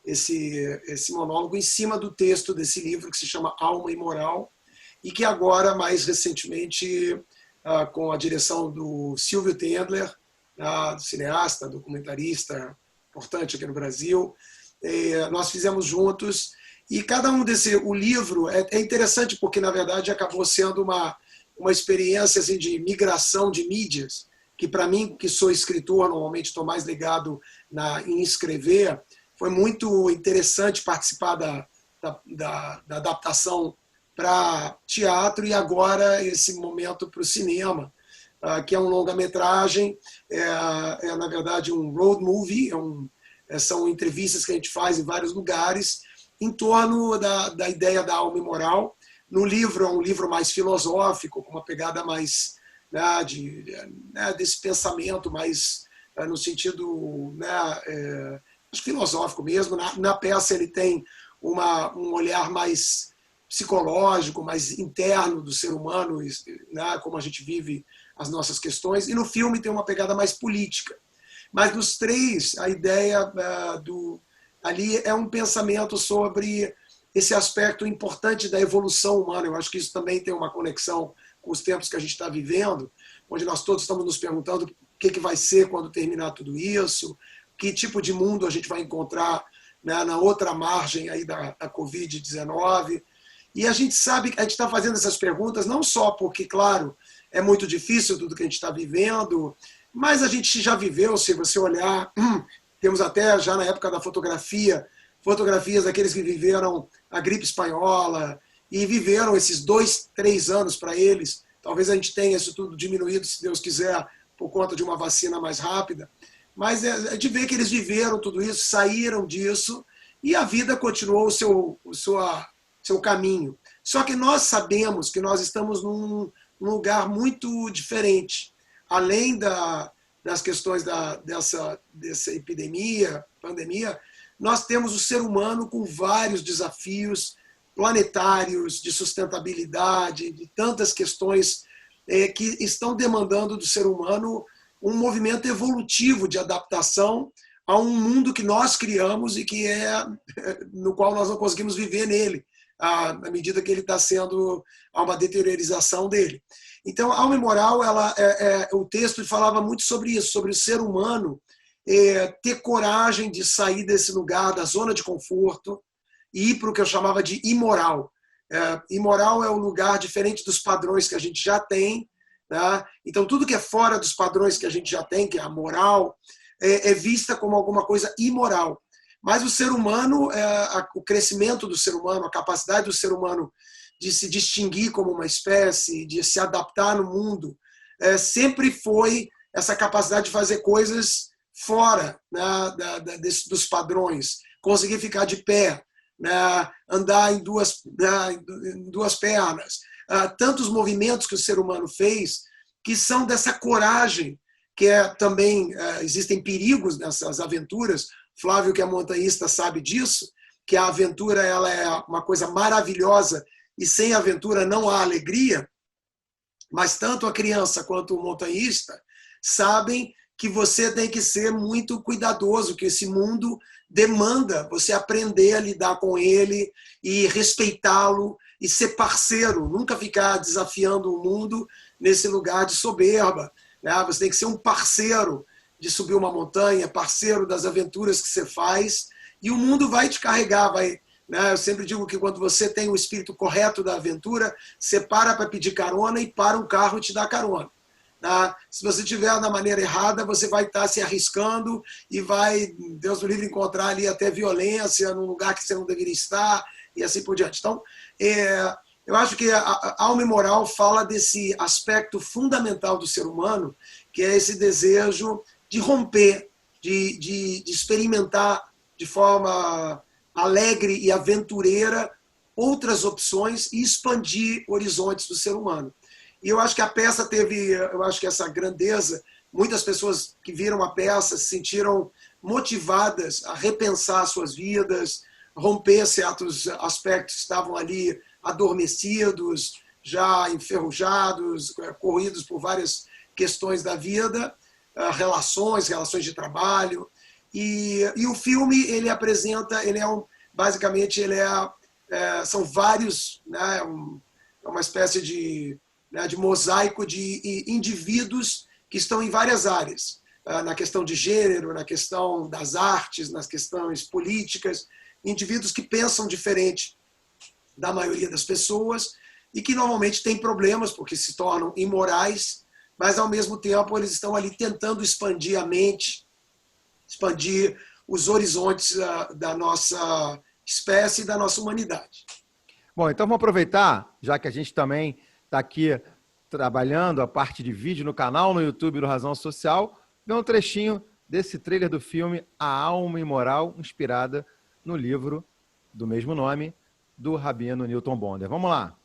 esse monólogo em cima do texto desse livro que se chama Alma Imoral e que agora, mais recentemente, com a direção do Silvio Tendler, do cineasta, documentarista importante aqui no Brasil, nós fizemos juntos. E cada um o livro é interessante porque, na verdade, acabou sendo uma experiência assim, de migração de mídias, que para mim, que sou escritor, normalmente estou mais ligado em escrever, foi muito interessante participar da adaptação para teatro e agora esse momento para o cinema, que é um longa-metragem, na verdade um road movie, são entrevistas que a gente faz em vários lugares em torno da ideia da alma moral. No livro é um livro mais filosófico, com uma pegada mais desse pensamento mais no sentido filosófico mesmo. Na peça ele tem um olhar mais psicológico, mais interno do ser humano, como a gente vive as nossas questões, e no filme tem uma pegada mais política. Mas nos três, a ideia ali é um pensamento sobre esse aspecto importante da evolução humana. Eu acho que isso também tem uma conexão com os tempos que a gente está vivendo, onde nós todos estamos nos perguntando o que vai ser quando terminar tudo isso, que tipo de mundo a gente vai encontrar na outra margem aí da Covid-19. E a gente sabe que a gente está fazendo essas perguntas não só porque, claro, é muito difícil tudo que a gente está vivendo, mas a gente já viveu, se você olhar, temos até já na época da fotografia, fotografias daqueles que viveram a gripe espanhola e viveram esses 2, 3 anos para eles. Talvez a gente tenha isso tudo diminuído, se Deus quiser, por conta de uma vacina mais rápida. Mas é de ver que eles viveram tudo isso, saíram disso e a vida continuou o seu caminho. Só que nós sabemos que nós estamos num lugar muito diferente. Além das questões dessa pandemia, nós temos o ser humano com vários desafios planetários, de sustentabilidade, de tantas questões que estão demandando do ser humano um movimento evolutivo de adaptação a um mundo que nós criamos e que no qual nós não conseguimos viver nele, à medida que ele está sendo a uma deteriorização dele. Então, a Alma e Moral, o texto falava muito sobre isso, sobre o ser humano ter coragem de sair desse lugar, da zona de conforto, e ir para o que eu chamava de imoral. Imoral é um lugar diferente dos padrões que a gente já tem. Tá? Então, tudo que é fora dos padrões que a gente já tem, que é a moral, é vista como alguma coisa imoral. Mas o ser humano, o crescimento do ser humano, a capacidade do ser humano de se distinguir como uma espécie, de se adaptar no mundo, sempre foi essa capacidade de fazer coisas fora, né, dos padrões, conseguir ficar de pé, né, andar em duas pernas. Tantos movimentos que o ser humano fez que são dessa coragem, que também existem perigos nessas aventuras. Flávio, que é montanhista, sabe disso, que a aventura ela é uma coisa maravilhosa e sem aventura não há alegria, mas tanto a criança quanto o montanhista sabem que você tem que ser muito cuidadoso, que esse mundo demanda você aprender a lidar com ele e respeitá-lo e ser parceiro, nunca ficar desafiando o mundo nesse lugar de soberba. Né? Você tem que ser um parceiro de subir uma montanha, parceiro das aventuras que você faz, e o mundo vai te carregar. Né? Eu sempre digo que quando você tem o espírito correto da aventura, você para pedir carona e para um carro e te dá carona. Tá? Se você estiver na maneira errada, você vai estar se arriscando e vai, Deus do livre, encontrar ali até violência num lugar que você não deveria estar e assim por diante. Então, eu acho que a Alma e Moral fala desse aspecto fundamental do ser humano, que é esse desejo de romper, de experimentar de forma alegre e aventureira outras opções e expandir horizontes do ser humano. E eu acho que a peça teve, essa grandeza. Muitas pessoas que viram a peça se sentiram motivadas a repensar suas vidas, romper certos aspectos que estavam ali adormecidos, já enferrujados, corridos por várias questões da vida, relações de trabalho. E o filme, ele apresenta, basicamente, são vários, né, uma espécie de mosaico de indivíduos que estão em várias áreas, na questão de gênero, na questão das artes, nas questões políticas, indivíduos que pensam diferente da maioria das pessoas e que normalmente têm problemas porque se tornam imorais, mas ao mesmo tempo eles estão ali tentando expandir a mente, expandir os horizontes da nossa espécie e da nossa humanidade. Bom, então vamos aproveitar, já que a gente também está aqui trabalhando a parte de vídeo no canal, no YouTube do Razão Social, ver um trechinho desse trailer do filme A Alma Imoral, inspirada no livro do mesmo nome, do rabino Newton Bonder. Vamos lá.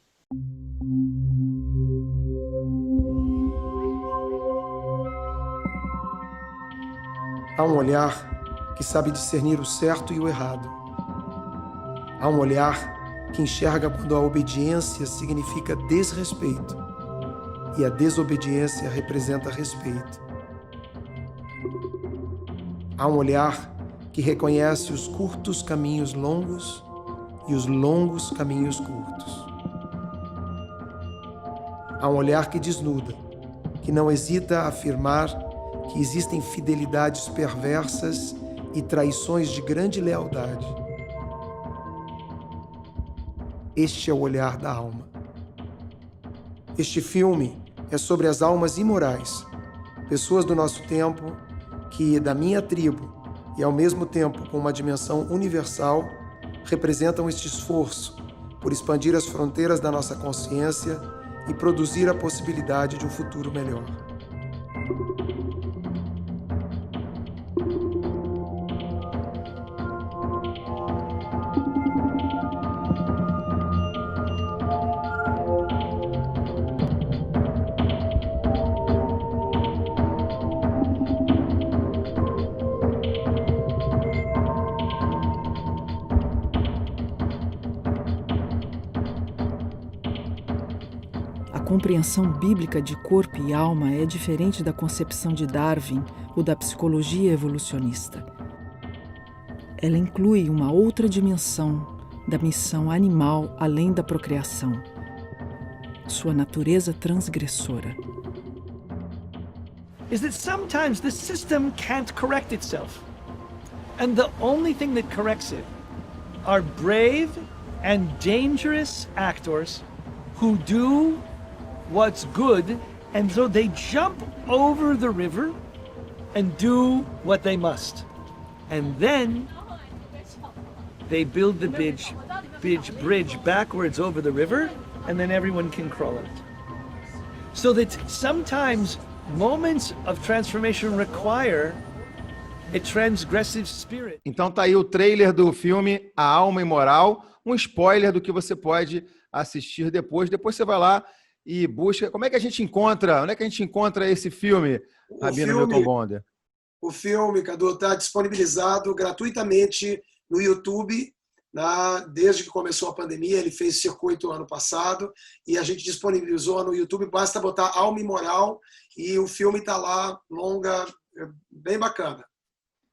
Há um olhar que sabe discernir o certo e o errado. Há um olhar que enxerga quando a obediência significa desrespeito e a desobediência representa respeito. Há um olhar que reconhece os curtos caminhos longos e os longos caminhos curtos. Há um olhar que desnuda, que não hesita a afirmar que existem fidelidades perversas e traições de grande lealdade. Este é o olhar da alma. Este filme é sobre as almas imorais, pessoas do nosso tempo que, da minha tribo e ao mesmo tempo com uma dimensão universal, representam este esforço por expandir as fronteiras da nossa consciência e produzir a possibilidade de um futuro melhor. A compreensão bíblica de corpo e alma é diferente da concepção de Darwin ou da psicologia evolucionista. Ela inclui uma outra dimensão da missão animal além da procriação, sua natureza transgressora. Is that sometimes the system can't correct itself. And the only thing that corrects it are brave and dangerous actors who do what's good, and so they jump over the river and do what they must. And then they build the bridge backwards over the river, and then everyone can crawl it. So that sometimes moments of transformation require a transgressive spirit. Então tá aí o trailer do filme A Alma Imoral, um spoiler do que você pode assistir depois. Depois você vai lá e busca. Como é que a gente encontra? Onde é que a gente encontra esse filme, Rabino Newton Bonder? O filme, Cadu, está disponibilizado gratuitamente no YouTube. Desde que começou a pandemia, ele fez circuito ano passado e a gente disponibilizou no YouTube. Basta botar Alma Imoral e o filme está lá, longa, bem bacana.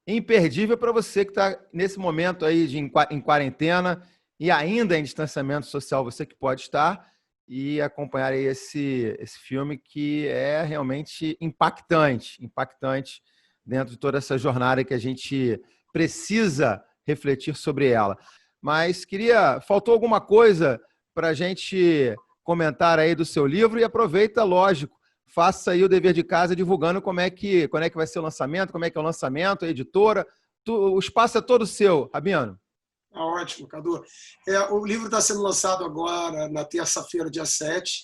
Imperdível para você que está nesse momento aí em quarentena e ainda em distanciamento social, você que pode estar e acompanhar aí esse filme que é realmente impactante dentro de toda essa jornada que a gente precisa refletir sobre ela. Mas faltou alguma coisa para a gente comentar aí do seu livro e aproveita, lógico, faça aí o dever de casa divulgando quando é que vai ser o lançamento, como é que é o lançamento, a editora, o espaço é todo seu, Rabino. Ótimo, Cadu. O livro está sendo lançado agora na terça-feira, dia 7,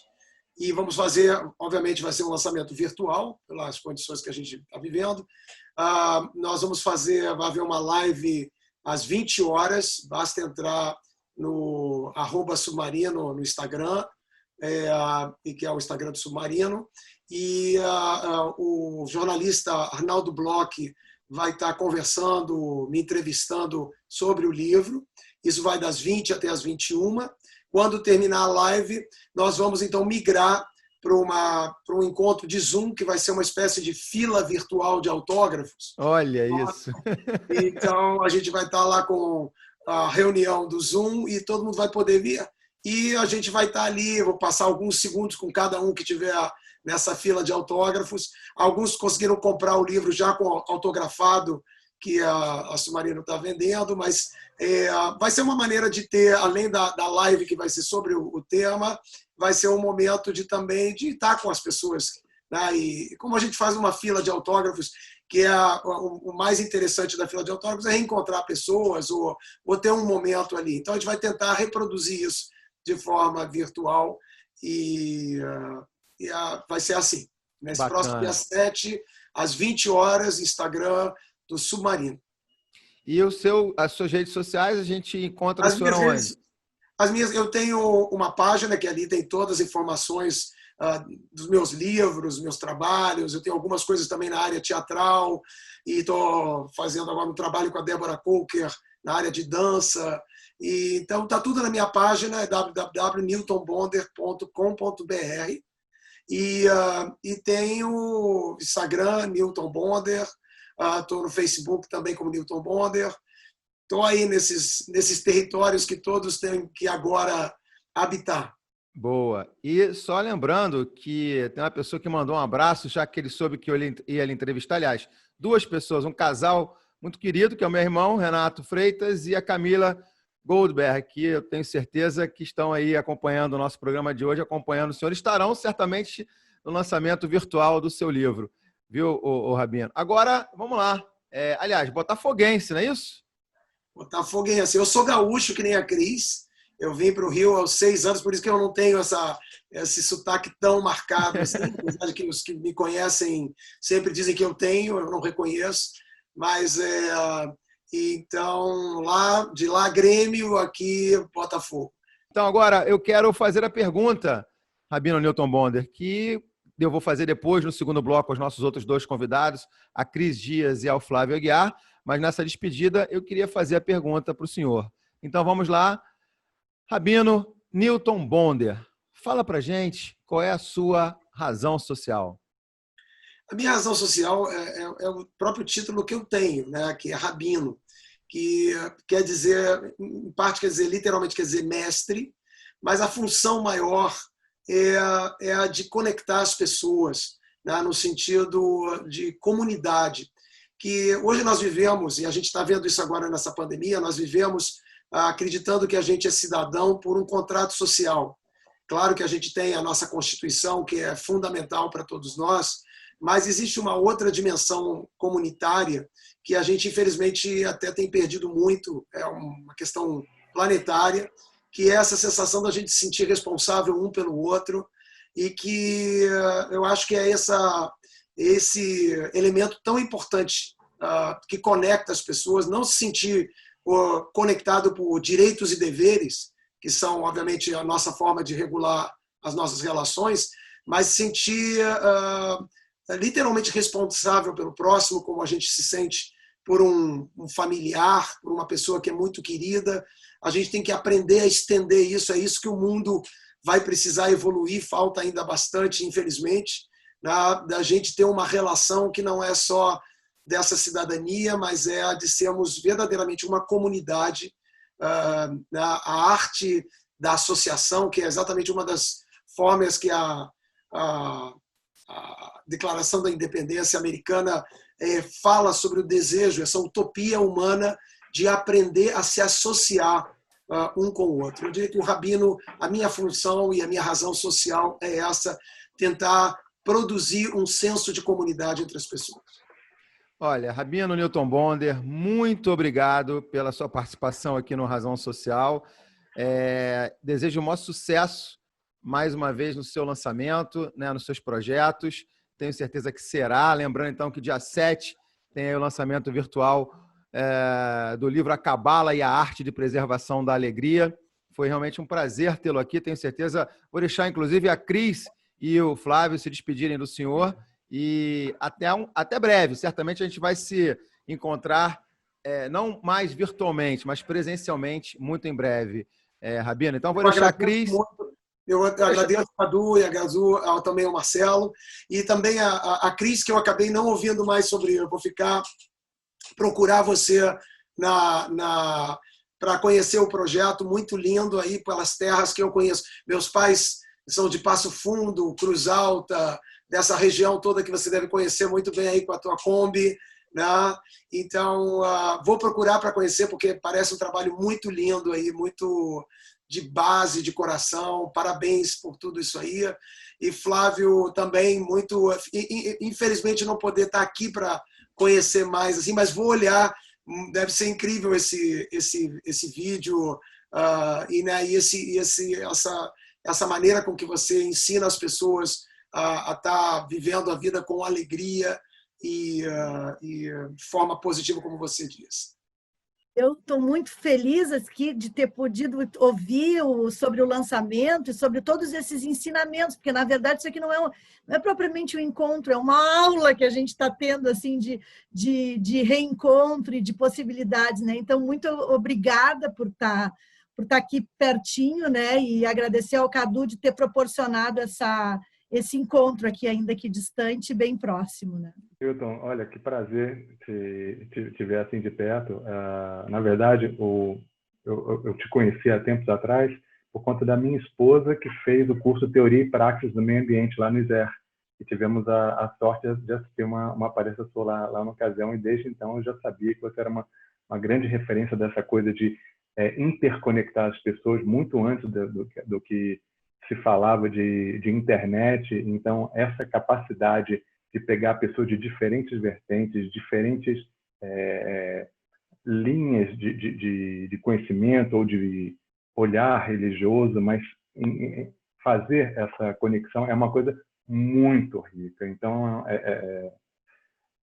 e vamos fazer, obviamente vai ser um lançamento virtual, pelas condições que a gente está vivendo. Nós vamos vai haver uma live às 20 horas, basta entrar no @submarino no Instagram, que é o Instagram do Submarino, e o jornalista Arnaldo Bloch vai estar conversando, me entrevistando sobre o livro. Isso vai das 20 até as 21. Quando terminar a live, nós vamos então migrar para um encontro de Zoom, que vai ser uma espécie de fila virtual de autógrafos. Olha isso! Então, a gente vai estar lá com a reunião do Zoom e todo mundo vai poder vir. E a gente vai estar ali, vou passar alguns segundos com cada um que tiver nessa fila de autógrafos. Alguns conseguiram comprar o livro já com autografado, que a Submarino está vendendo, mas vai ser uma maneira de ter, além da live que vai ser sobre o tema, vai ser um momento de também de estar com as pessoas, né? E como a gente faz uma fila de autógrafos, que o mais interessante da fila de autógrafos é reencontrar pessoas ou ter um momento ali. Então a gente vai tentar reproduzir isso de forma virtual vai ser assim. Nesse Bacana. próximo dia 7, às 20 horas, Instagram do Submarino. E as suas redes sociais, a gente encontra o senhor onde? Eu tenho uma página que ali tem todas as informações dos meus livros, meus trabalhos. Eu tenho algumas coisas também na área teatral e estou fazendo agora um trabalho com a Débora Coker na área de dança. Então, está tudo na minha página, é www.newtonbonder.com.br. E tem o Instagram, Newton Bonder. Estou no Facebook também como Newton Bonder. Estou aí nesses territórios que todos têm que agora habitar. Boa. E só lembrando que tem uma pessoa que mandou um abraço, já que ele soube que eu ia lhe entrevistar. Aliás, duas pessoas, um casal muito querido, que é o meu irmão, Renato Freitas, e a Camila Goldberg, que eu tenho certeza que estão aí acompanhando o nosso programa de hoje, acompanhando o senhor. Estarão certamente no lançamento virtual do seu livro. Viu, o Rabino? Agora, vamos lá. Aliás, botafoguense, não é isso? Botafoguense. Eu sou gaúcho, que nem a Cris. Eu vim para o Rio aos 6 anos, por isso que eu não tenho esse sotaque tão marcado. Assim, apesar de que os que me conhecem sempre dizem que eu tenho, eu não reconheço. Mas, então, de lá, Grêmio, aqui, Botafogo. Então, agora, eu quero fazer a pergunta, Rabino Newton Bonder, que eu vou fazer depois, no segundo bloco, aos nossos outros dois convidados, a Cris Dias e ao Flávio Aguiar, mas nessa despedida eu queria fazer a pergunta para o senhor. Então, vamos lá. Rabino Newton Bonder, fala para gente qual é a sua razão social. A minha razão social é o próprio título que eu tenho, né, que é Rabino, que quer dizer, em parte literalmente quer dizer mestre, mas a função maior é a de conectar as pessoas, né, no sentido de comunidade. Que hoje nós vivemos, e a gente está vendo isso agora nessa pandemia, nós vivemos acreditando que a gente é cidadão por um contrato social. Claro que a gente tem a nossa Constituição, que é fundamental para todos nós, mas existe uma outra dimensão comunitária que a gente, infelizmente, até tem perdido muito, é uma questão planetária, que é essa sensação da gente se sentir responsável um pelo outro, e que eu acho que é esse elemento tão importante que conecta as pessoas, não se sentir conectado por direitos e deveres, que são, obviamente, a nossa forma de regular as nossas relações, mas se sentir literalmente responsável pelo próximo, como a gente se sente por um familiar, por uma pessoa que é muito querida. A gente tem que aprender a estender isso, é isso que o mundo vai precisar evoluir, falta ainda bastante, infelizmente, da gente ter uma relação que não é só dessa cidadania, mas é a de sermos verdadeiramente uma comunidade. A arte da associação, que é exatamente uma das formas que a Declaração da Independência Americana fala sobre o desejo, essa utopia humana de aprender a se associar um com o outro. Eu diria que o Rabino, a minha função e a minha razão social é essa, tentar produzir um senso de comunidade entre as pessoas. Olha, Rabino Newton Bonder, muito obrigado pela sua participação aqui no Razão Social. Desejo o maior sucesso, mais uma vez, no seu lançamento, né, nos seus projetos. Tenho certeza que será. Lembrando, então, que dia 7 tem aí o lançamento virtual do livro A Cabala e a Arte de Preservação da Alegria. Foi realmente um prazer tê-lo aqui, tenho certeza. Vou deixar, inclusive, a Cris e o Flávio se despedirem do senhor. E até breve. Certamente a gente vai se encontrar, não mais virtualmente, mas presencialmente, muito em breve, Rabino. Então, vou deixar a Cris... Eu agradeço a Cadu e a Gazu, também ao Marcelo, e também a Cris, que eu acabei não ouvindo mais sobre. Eu vou procurar você para conhecer o projeto, muito lindo aí pelas terras que eu conheço. Meus pais são de Passo Fundo, Cruz Alta, dessa região toda que você deve conhecer muito bem aí com a tua Kombi, né? Então, vou procurar para conhecer, porque parece um trabalho muito lindo aí, muito de base, de coração. Parabéns por tudo isso aí. E Flávio também, muito... Infelizmente, não poder estar aqui para conhecer mais, assim, mas vou olhar. Deve ser incrível esse vídeo e essa maneira com que você ensina as pessoas a estar vivendo a vida com alegria e de forma positiva, como você diz. Eu estou muito feliz aqui de ter podido ouvir sobre o lançamento e sobre todos esses ensinamentos, porque, na verdade, isso aqui não é propriamente um encontro, é uma aula que a gente está tendo assim, de reencontro e de possibilidades. Né? Então, muito obrigada por estar aqui pertinho, né? E agradecer ao Cadu de ter proporcionado esse encontro aqui, ainda que distante, bem próximo. Né? Hilton, olha, que prazer te ver assim de perto. Na verdade, eu te conheci há tempos atrás por conta da minha esposa, que fez o curso Teoria e Praxis do Meio Ambiente lá no ISER. E tivemos a sorte de assistir uma palestra sua lá na ocasião, e desde então eu já sabia que você era uma grande referência dessa coisa de interconectar as pessoas muito antes do que se falava de internet. Então, essa capacidade de pegar pessoas de diferentes vertentes, diferentes linhas de conhecimento ou de olhar religioso, mas fazer essa conexão é uma coisa muito rica. Então,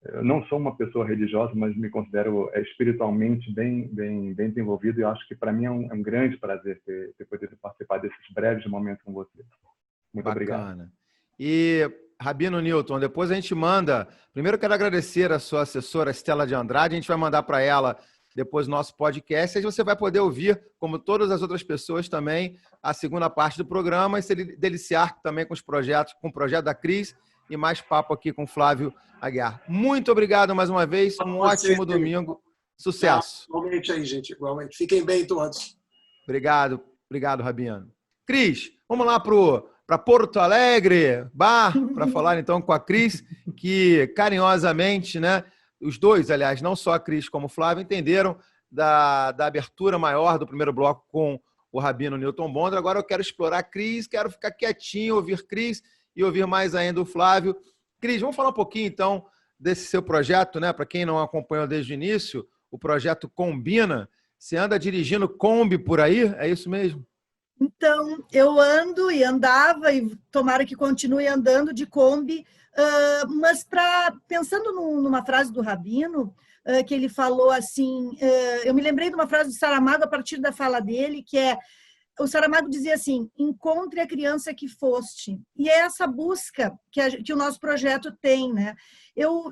eu não sou uma pessoa religiosa, mas me considero espiritualmente bem desenvolvido, e eu acho que para mim é um grande prazer ter podido participar desses breves momentos com você. Muito obrigado. E, Rabino Newton, depois a gente manda... Primeiro, eu quero agradecer a sua assessora, Estela de Andrade. A gente vai mandar para ela depois o nosso podcast, e aí você vai poder ouvir, como todas as outras pessoas também, a segunda parte do programa e se deliciar também com os projetos, com o projeto da Cris, e mais papo aqui com o Flávio Aguiar. Muito obrigado mais uma vez, um ótimo domingo. Sucesso. Igualmente aí, gente, igualmente. Fiquem bem todos. Obrigado, Rabino. Cris, vamos lá para Porto Alegre, para falar então com a Cris, que carinhosamente, né, os dois, aliás, não só a Cris como o Flávio, entenderam da abertura maior do primeiro bloco com o Rabino Newton Bondra. Agora eu quero explorar a Cris, quero ficar quietinho, ouvir Cris e ouvir mais ainda o Flávio. Cris, vamos falar um pouquinho, então, desse seu projeto, né? Para quem não acompanhou desde o início, o projeto Combina. Você anda dirigindo Kombi por aí? É isso mesmo? Então, eu ando e andava, e tomara que continue andando de Kombi, mas pensando numa frase do Rabino, que ele falou assim, eu me lembrei de uma frase do Saramago a partir da fala dele, que é: o Saramago dizia assim: encontre a criança que foste. E é essa busca que o nosso projeto tem, né? Eu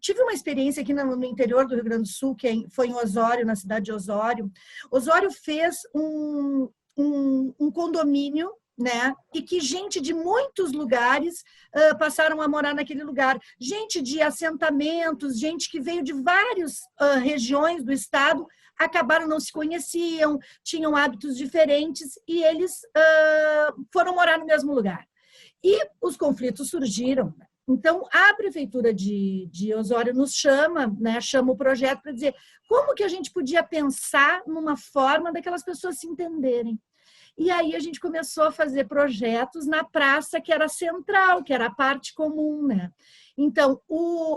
tive uma experiência aqui no interior do Rio Grande do Sul, que foi em Osório, na cidade de Osório. Osório fez um condomínio, né? E que gente de muitos lugares passaram a morar naquele lugar. Gente de assentamentos, gente que veio de várias regiões do estado, acabaram, não se conheciam, tinham hábitos diferentes e eles foram morar no mesmo lugar. E os conflitos surgiram. Então, a Prefeitura de Osório nos chama, né, chama o projeto para dizer como que a gente podia pensar numa forma daquelas pessoas se entenderem. E aí a gente começou a fazer projetos na praça que era central, que era a parte comum, né? Então,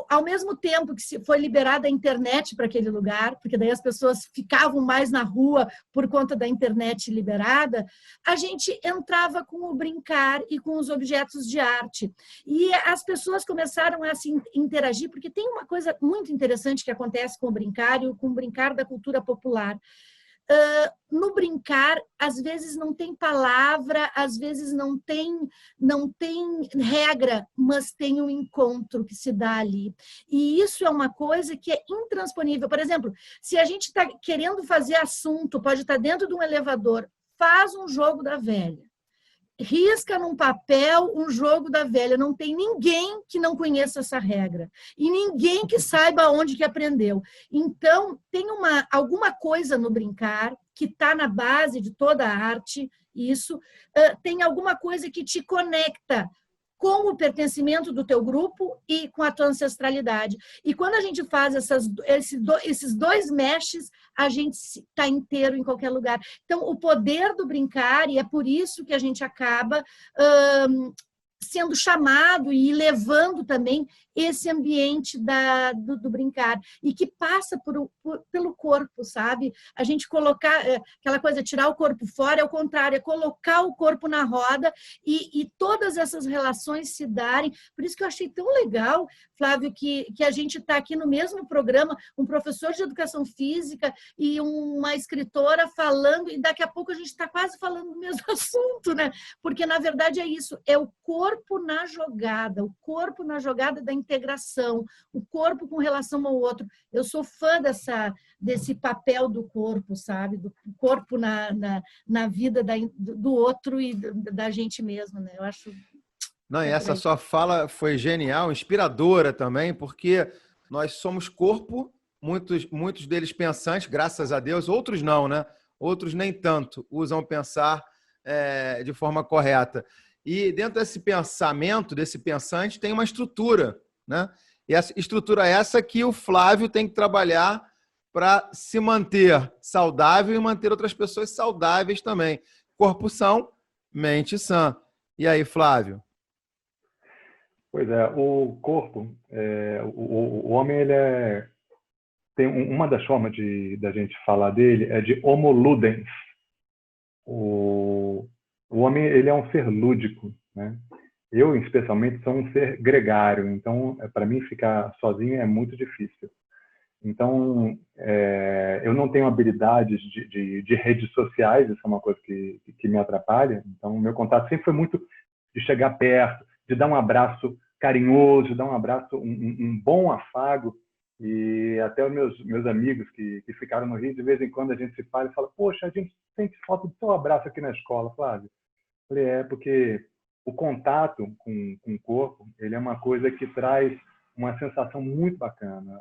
ao mesmo tempo que foi liberada a internet para aquele lugar, porque daí as pessoas ficavam mais na rua por conta da internet liberada, a gente entrava com o brincar e com os objetos de arte. E as pessoas começaram a se interagir, porque tem uma coisa muito interessante que acontece com o brincar e com o brincar da cultura popular. No brincar, às vezes não tem palavra, às vezes não tem regra, mas tem um encontro que se dá ali. E isso é uma coisa que é intransponível. Por exemplo, se a gente está querendo fazer assunto, pode estar dentro de um elevador, faz um jogo da velha. Risca num papel um jogo da velha. Não tem ninguém que não conheça essa regra. E ninguém que saiba onde que aprendeu. Então, tem alguma coisa no brincar que está na base de toda a arte. Isso tem alguma coisa que te conecta com o pertencimento do teu grupo e com a tua ancestralidade. E quando a gente faz esses dois meshes, a gente está inteiro em qualquer lugar. Então, o poder do brincar, e é por isso que a gente acaba sendo chamado e levando também esse ambiente do brincar, e que passa pelo corpo, sabe? A gente colocar, aquela coisa, tirar o corpo fora, é o contrário, é colocar o corpo na roda e todas essas relações se darem. Por isso que eu achei tão legal, Flávio, que a gente está aqui no mesmo programa, um professor de educação física e uma escritora falando, e daqui a pouco a gente está quase falando do mesmo assunto, né? Porque, na verdade, é isso, é o corpo na jogada, o corpo na jogada da integração, o corpo com relação ao outro. Eu sou fã desse papel do corpo, sabe? Do corpo na vida do outro e da gente mesmo, né? Eu acho... Não, e essa sua fala foi genial, inspiradora também, porque nós somos corpo, muitos deles pensantes, graças a Deus, outros não, né? Outros nem tanto usam pensar de forma correta. E dentro desse pensamento, desse pensante, tem uma estrutura, né? E essa estrutura essa que o Flávio tem que trabalhar para se manter saudável e manter outras pessoas saudáveis também. Corpo são, mente sã. E aí, Flávio? Pois é, o corpo, o homem, ele tem uma das formas da gente falar dele é de homo ludens. O homem, ele é um ser lúdico, né? Eu, especialmente, sou um ser gregário, então, para mim, ficar sozinho é muito difícil. Então, eu não tenho habilidades de redes sociais, isso é uma coisa que me atrapalha. Então, o meu contato sempre foi muito de chegar perto, de dar um abraço carinhoso, de dar um abraço, um bom afago. E até os meus amigos que ficaram no Rio, de vez em quando a gente se fala e fala: poxa, a gente sente falta do teu abraço aqui na escola, Flávio. Eu falei, porque o contato com o corpo, ele é uma coisa que traz uma sensação muito bacana.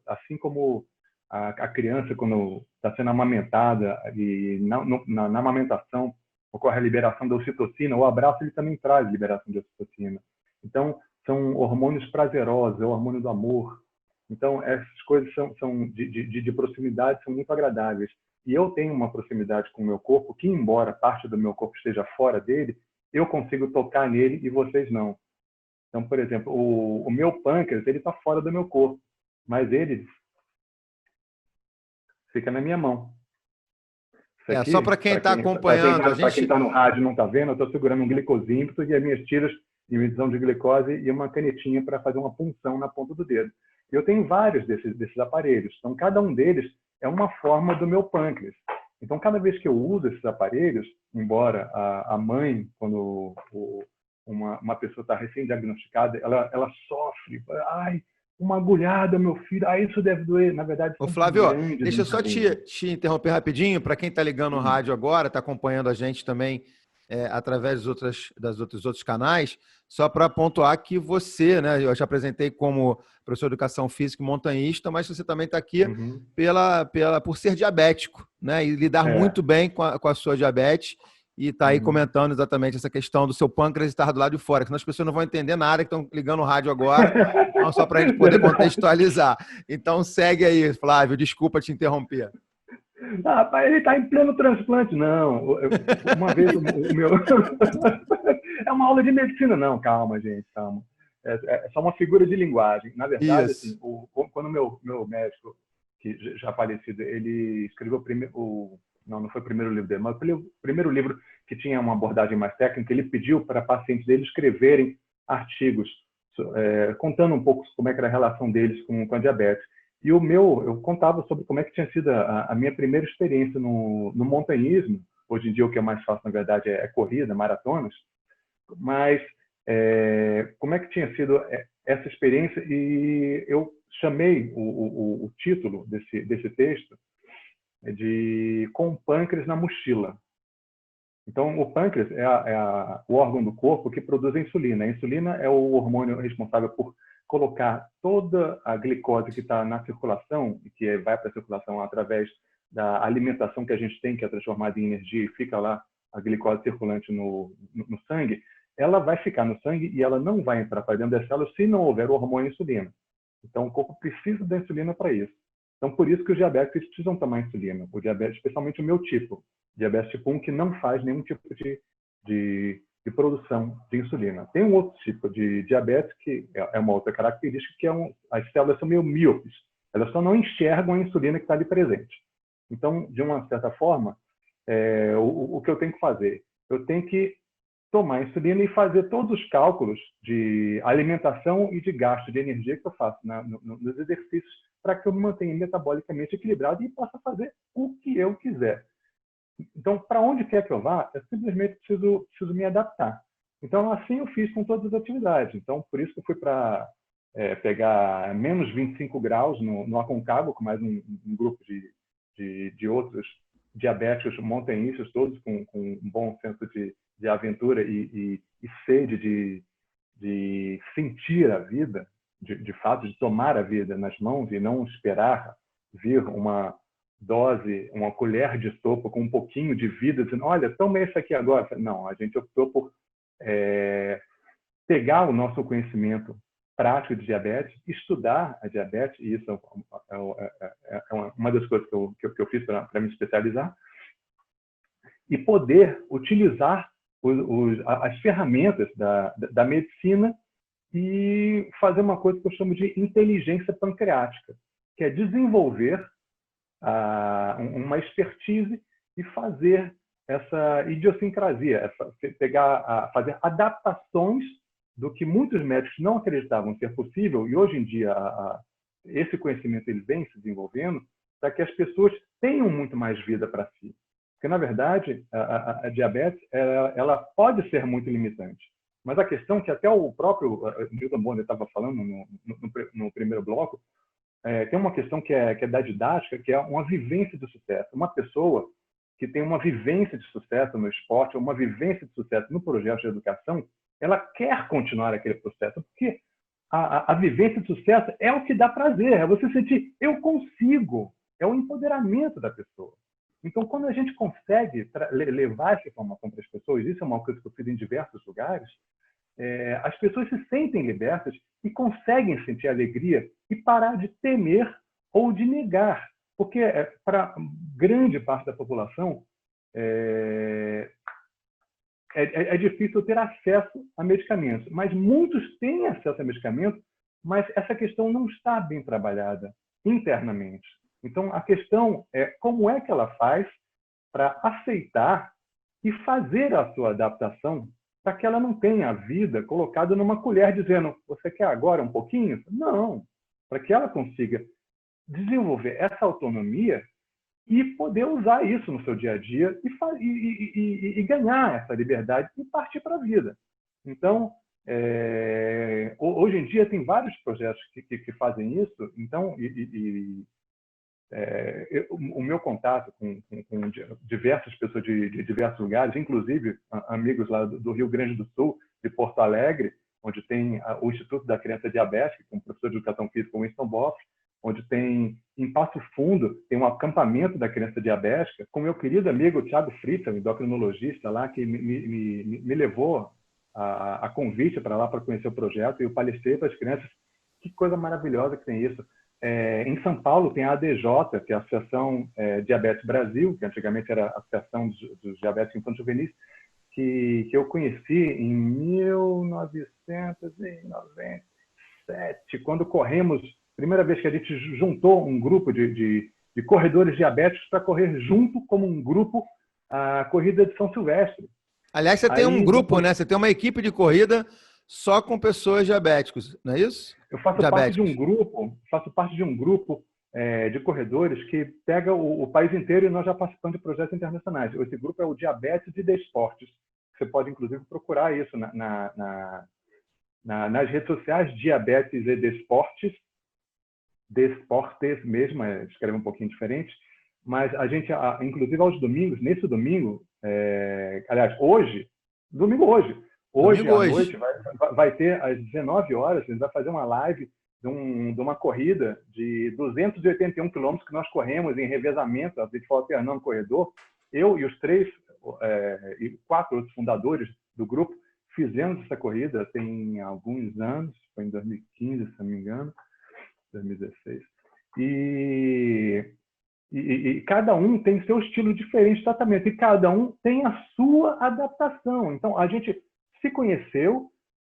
Assim como a criança, quando está sendo amamentada, e na amamentação ocorre a liberação da ocitocina, o abraço ele também traz liberação de ocitocina. Então, são hormônios prazerosos, é o hormônio do amor. Então, essas coisas são de proximidade, são muito agradáveis. E eu tenho uma proximidade com o meu corpo que, embora parte do meu corpo esteja fora dele, eu consigo tocar nele e vocês não. Então, por exemplo, o meu pâncreas, ele está fora do meu corpo, mas ele fica na minha mão. Aqui, só para quem está acompanhando, para quem está no rádio e não está vendo, eu estou segurando um glicosímetro e as minhas tiras de medição de glicose e uma canetinha para fazer uma punção na ponta do dedo. Eu tenho vários desses aparelhos, então cada um deles é uma forma do meu pâncreas. Então, cada vez que eu uso esses aparelhos, embora a mãe, quando uma pessoa está recém-diagnosticada, ela sofre. Ai, uma agulhada, meu filho. Isso deve doer. Na verdade, ô, Flávio, deixa eu só te interromper rapidinho. Para quem está ligando no rádio agora, está acompanhando a gente também através dos outros canais, só para pontuar que você, né, eu te apresentei como professor de educação física e montanhista, mas você também está aqui por ser diabético, né, e lidar muito bem com a sua diabetes, e está aí comentando exatamente essa questão do seu pâncreas estar do lado de fora, que as pessoas não vão entender nada que estão ligando no rádio agora, então, só para a gente poder contextualizar. Então segue aí, Flávio, desculpa te interromper. Ele está em pleno transplante. Não, uma vez o meu... É uma aula de medicina. Não, calma, gente, calma. É só uma figura de linguagem. Na verdade, assim, quando o meu médico, que já falecido, ele escreveu não foi o primeiro livro dele, mas o primeiro livro que tinha uma abordagem mais técnica, ele pediu para pacientes dele escreverem artigos contando um pouco como é que era a relação deles com a diabetes. E eu contava sobre como é que tinha sido a minha primeira experiência no montanhismo. Hoje em dia, o que eu mais faço, na verdade, é corrida, maratonas. Mas como é que tinha sido essa experiência? E eu chamei o título desse texto de Com o Pâncreas na Mochila. Então, o pâncreas é o órgão do corpo que produz a insulina. A insulina é o hormônio responsável por colocar toda a glicose que está na circulação e que vai para a circulação através da alimentação que a gente tem, que é transformada em energia e fica lá a glicose circulante no sangue, ela vai ficar no sangue e ela não vai entrar para dentro das células se não houver o hormônio insulina. Então, o corpo precisa da insulina para isso. Então, por isso que os diabéticos precisam tomar insulina. O diabetes, especialmente o meu tipo, diabetes tipo 1, que não faz nenhum tipo de de produção de insulina. Tem um outro tipo de diabetes que é uma outra característica, que as células são meio míopes. Elas só não enxergam a insulina que está ali presente. Então, de uma certa forma, o que eu tenho que fazer? Eu tenho que tomar insulina e fazer todos os cálculos de alimentação e de gasto de energia que eu faço nos exercícios para que eu me mantenha metabolicamente equilibrado e possa fazer o que eu quiser. Então, para onde quer que eu vá, eu simplesmente preciso me adaptar. Então, assim eu fiz com todas as atividades. Então, por isso que eu fui para pegar menos 25 graus no Aconcagua, com mais um grupo de outros diabéticos montanhistas, todos com um bom senso de aventura e sede de sentir a vida, de fato, de tomar a vida nas mãos e não esperar vir uma dose, uma colher de sopa com um pouquinho de vida, dizendo, olha, toma isso aqui agora. Não, a gente optou por pegar o nosso conhecimento prático de diabetes, estudar a diabetes, e isso é uma das coisas que eu fiz para me especializar, e poder utilizar as ferramentas da medicina e fazer uma coisa que eu chamo de inteligência pancreática, que é desenvolver uma expertise e fazer essa idiosincrasia, fazer adaptações do que muitos médicos não acreditavam ser possível, e hoje em dia esse conhecimento ele vem se desenvolvendo para que as pessoas tenham muito mais vida para si. Porque, na verdade, a diabetes ela pode ser muito limitante. Mas a questão que até o próprio Newton Bonner estava falando no primeiro bloco, tem uma questão que é da didática, que é uma vivência de sucesso. Uma pessoa que tem uma vivência de sucesso no esporte, uma vivência de sucesso no projeto de educação, ela quer continuar aquele processo, porque a vivência de sucesso é o que dá prazer, é você sentir, eu consigo, é o empoderamento da pessoa. Então, quando a gente consegue levar essa informação para as pessoas, isso é uma coisa que eu fiz em diversos lugares, as pessoas se sentem libertas e conseguem sentir alegria e parar de temer ou de negar. Porque, para grande parte da população, é difícil ter acesso a medicamentos. Mas muitos têm acesso a medicamentos, mas essa questão não está bem trabalhada internamente. Então, a questão é como é que ela faz para aceitar e fazer a sua adaptação para que ela não tenha a vida colocada numa colher dizendo, você quer agora um pouquinho? Não, para que ela consiga desenvolver essa autonomia e poder usar isso no seu dia a dia e ganhar essa liberdade e partir para a vida. Então, hoje em dia tem vários projetos que fazem isso. Então, o meu contato com diversas pessoas de diversos lugares, inclusive amigos lá do Rio Grande do Sul, de Porto Alegre, onde tem o Instituto da Criança Diabética, com o professor de Educação Física Winston Boff, onde tem, em Passo Fundo, tem um acampamento da criança diabética, com meu querido amigo Thiago Fritz, um endocrinologista lá, que me levou a convite para lá para conhecer o projeto, e eu palestrei para as crianças. Que coisa maravilhosa que tem isso. Em São Paulo tem a ADJ, que é a Associação Diabetes Brasil, que antigamente era a Associação dos Diabetes Infantis Juvenis, que eu conheci em 1997, quando corremos, primeira vez que a gente juntou um grupo de corredores diabéticos para correr junto como um grupo a corrida de São Silvestre. Aliás, você tem um grupo, né? Você tem uma equipe de corrida só com pessoas diabéticos, não é isso? Eu faço parte de um grupo de corredores que pega o país inteiro, e nós já participamos de projetos internacionais. Esse grupo é o Diabetes e Desportes. Você pode, inclusive, procurar isso nas redes sociais, Diabetes e Desportes mesmo, escreve um pouquinho diferente. Mas a gente, inclusive aos domingos, nesse domingo, aliás, hoje à noite vai ter às 19 horas, a gente vai fazer uma live de uma corrida de 281 quilômetros que nós corremos em revezamento, a gente foi alternando corredor. Eu e os 4 outros fundadores do grupo fizemos essa corrida tem alguns anos, foi em 2015, se não me engano, 2016. E cada um tem seu estilo diferente de tratamento, e cada um tem a sua adaptação. Então, a gente se conheceu,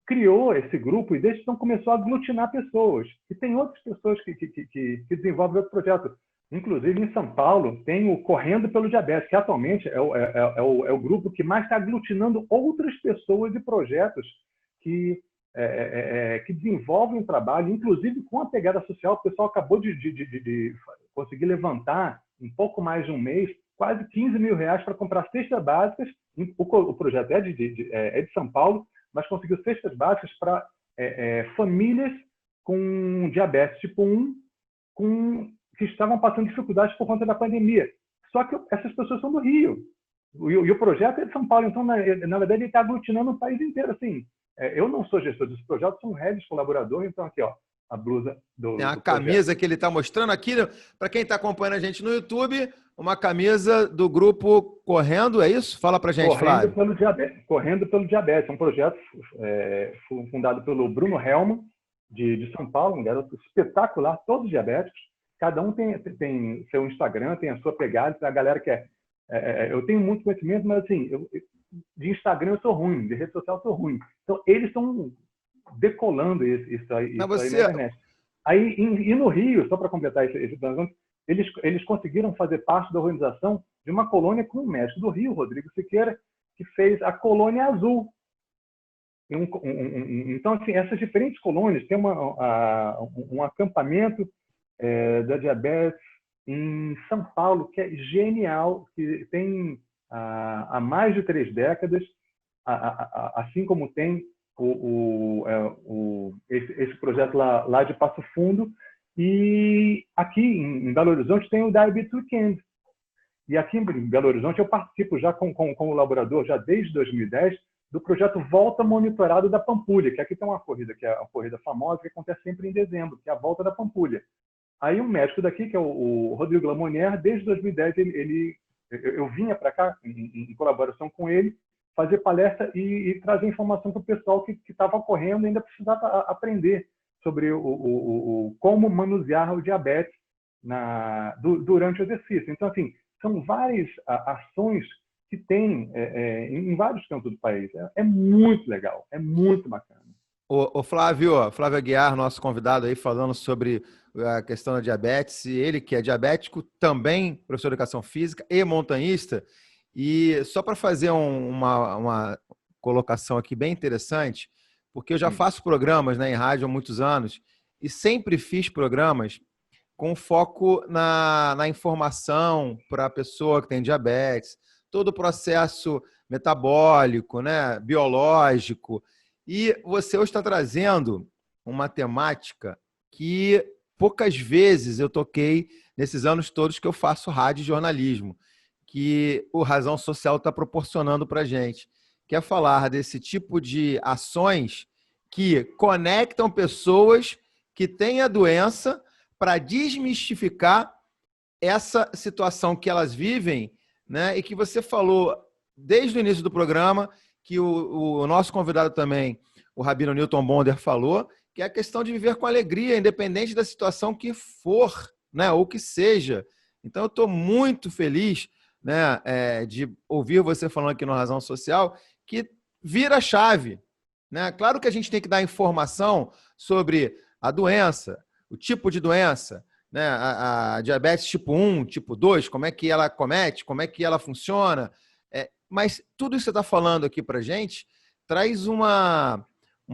criou esse grupo e desde então começou a aglutinar pessoas. E tem outras pessoas que desenvolvem outro projeto. Inclusive, em São Paulo, tem o Correndo pelo Diabetes, que atualmente é o grupo que mais está aglutinando outras pessoas e projetos que desenvolvem o trabalho, inclusive com a pegada social. O pessoal acabou de conseguir levantar, em pouco mais de um mês, quase 15 mil reais para comprar cestas básicas. O projeto é de São Paulo, mas conseguiu cestas básicas para famílias com diabetes tipo 1, que estavam passando dificuldades por conta da pandemia. Só que essas pessoas são do Rio. E o projeto é de São Paulo. Então, na verdade, ele está aglutinando o país inteiro. Assim, eu não sou gestor desse projeto, sou um head colaborador. Então, aqui, ó, a blusa do Tem a do camisa projeto. que ele está mostrando aqui, para quem está acompanhando a gente no YouTube, uma camisa do grupo Correndo, é isso? Fala para a gente, Flávio. Correndo pelo Diabetes. É um projeto fundado pelo Bruno Helman, de São Paulo, um garoto espetacular, todos diabéticos. Cada um tem seu Instagram, tem a sua pegada. A galera que eu tenho muito conhecimento, mas assim, de Instagram eu sou ruim, de rede social eu sou ruim. Então, eles estão decolando isso aí na internet. Aí, e no Rio, só para completar esse plano, eles conseguiram fazer parte da organização de uma colônia com um médico do Rio, Rodrigo Siqueira, que fez a Colônia Azul. Então, assim, essas diferentes colônias têm um acampamento da diabetes em São Paulo, que é genial, que tem há mais de 3 décadas, assim como tem esse projeto lá de Passo Fundo. E aqui em Belo Horizonte tem o Diabetes Weekend. E aqui em Belo Horizonte eu participo já com colaborador, já desde 2010, do projeto Volta Monitorado da Pampulha, que aqui tem uma corrida, que é a corrida famosa, que acontece sempre em dezembro, que é a Volta da Pampulha. Aí um médico daqui, que é o Rodrigo Lamonier, desde 2010 eu vinha para cá em colaboração com ele, fazer palestra e trazer informação para o pessoal que estava correndo e ainda precisava aprender sobre como manusear o diabetes durante o exercício. Então, assim, são várias ações que tem em vários cantos do país. É muito legal, é muito bacana. O Flávio Aguiar, nosso convidado aí, falando sobre a questão da diabetes, e ele que é diabético, também professor de educação física e montanhista. E só para fazer uma colocação aqui bem interessante, porque eu já faço programas, né, em rádio há muitos anos e sempre fiz programas com foco na informação para a pessoa que tem diabetes, todo o processo metabólico, né, biológico. E você hoje está trazendo uma temática que poucas vezes eu toquei nesses anos todos que eu faço rádio e jornalismo, que o Razão Social está proporcionando para a gente, que é falar desse tipo de ações que conectam pessoas que têm a doença para desmistificar essa situação que elas vivem, né? E que você falou desde o início do programa, que o nosso convidado também, o Rabino Newton Bonder, falou, que é a questão de viver com alegria, independente da situação que for, né? Ou que seja. Então, eu estou muito feliz, né, de ouvir você falando aqui no Razão Social, que vira a chave, né? Claro que a gente tem que dar informação sobre a doença, o tipo de doença, né? A diabetes tipo 1, tipo 2, como é que ela comete, como é que ela funciona. Mas tudo isso que você está falando aqui para a gente traz uma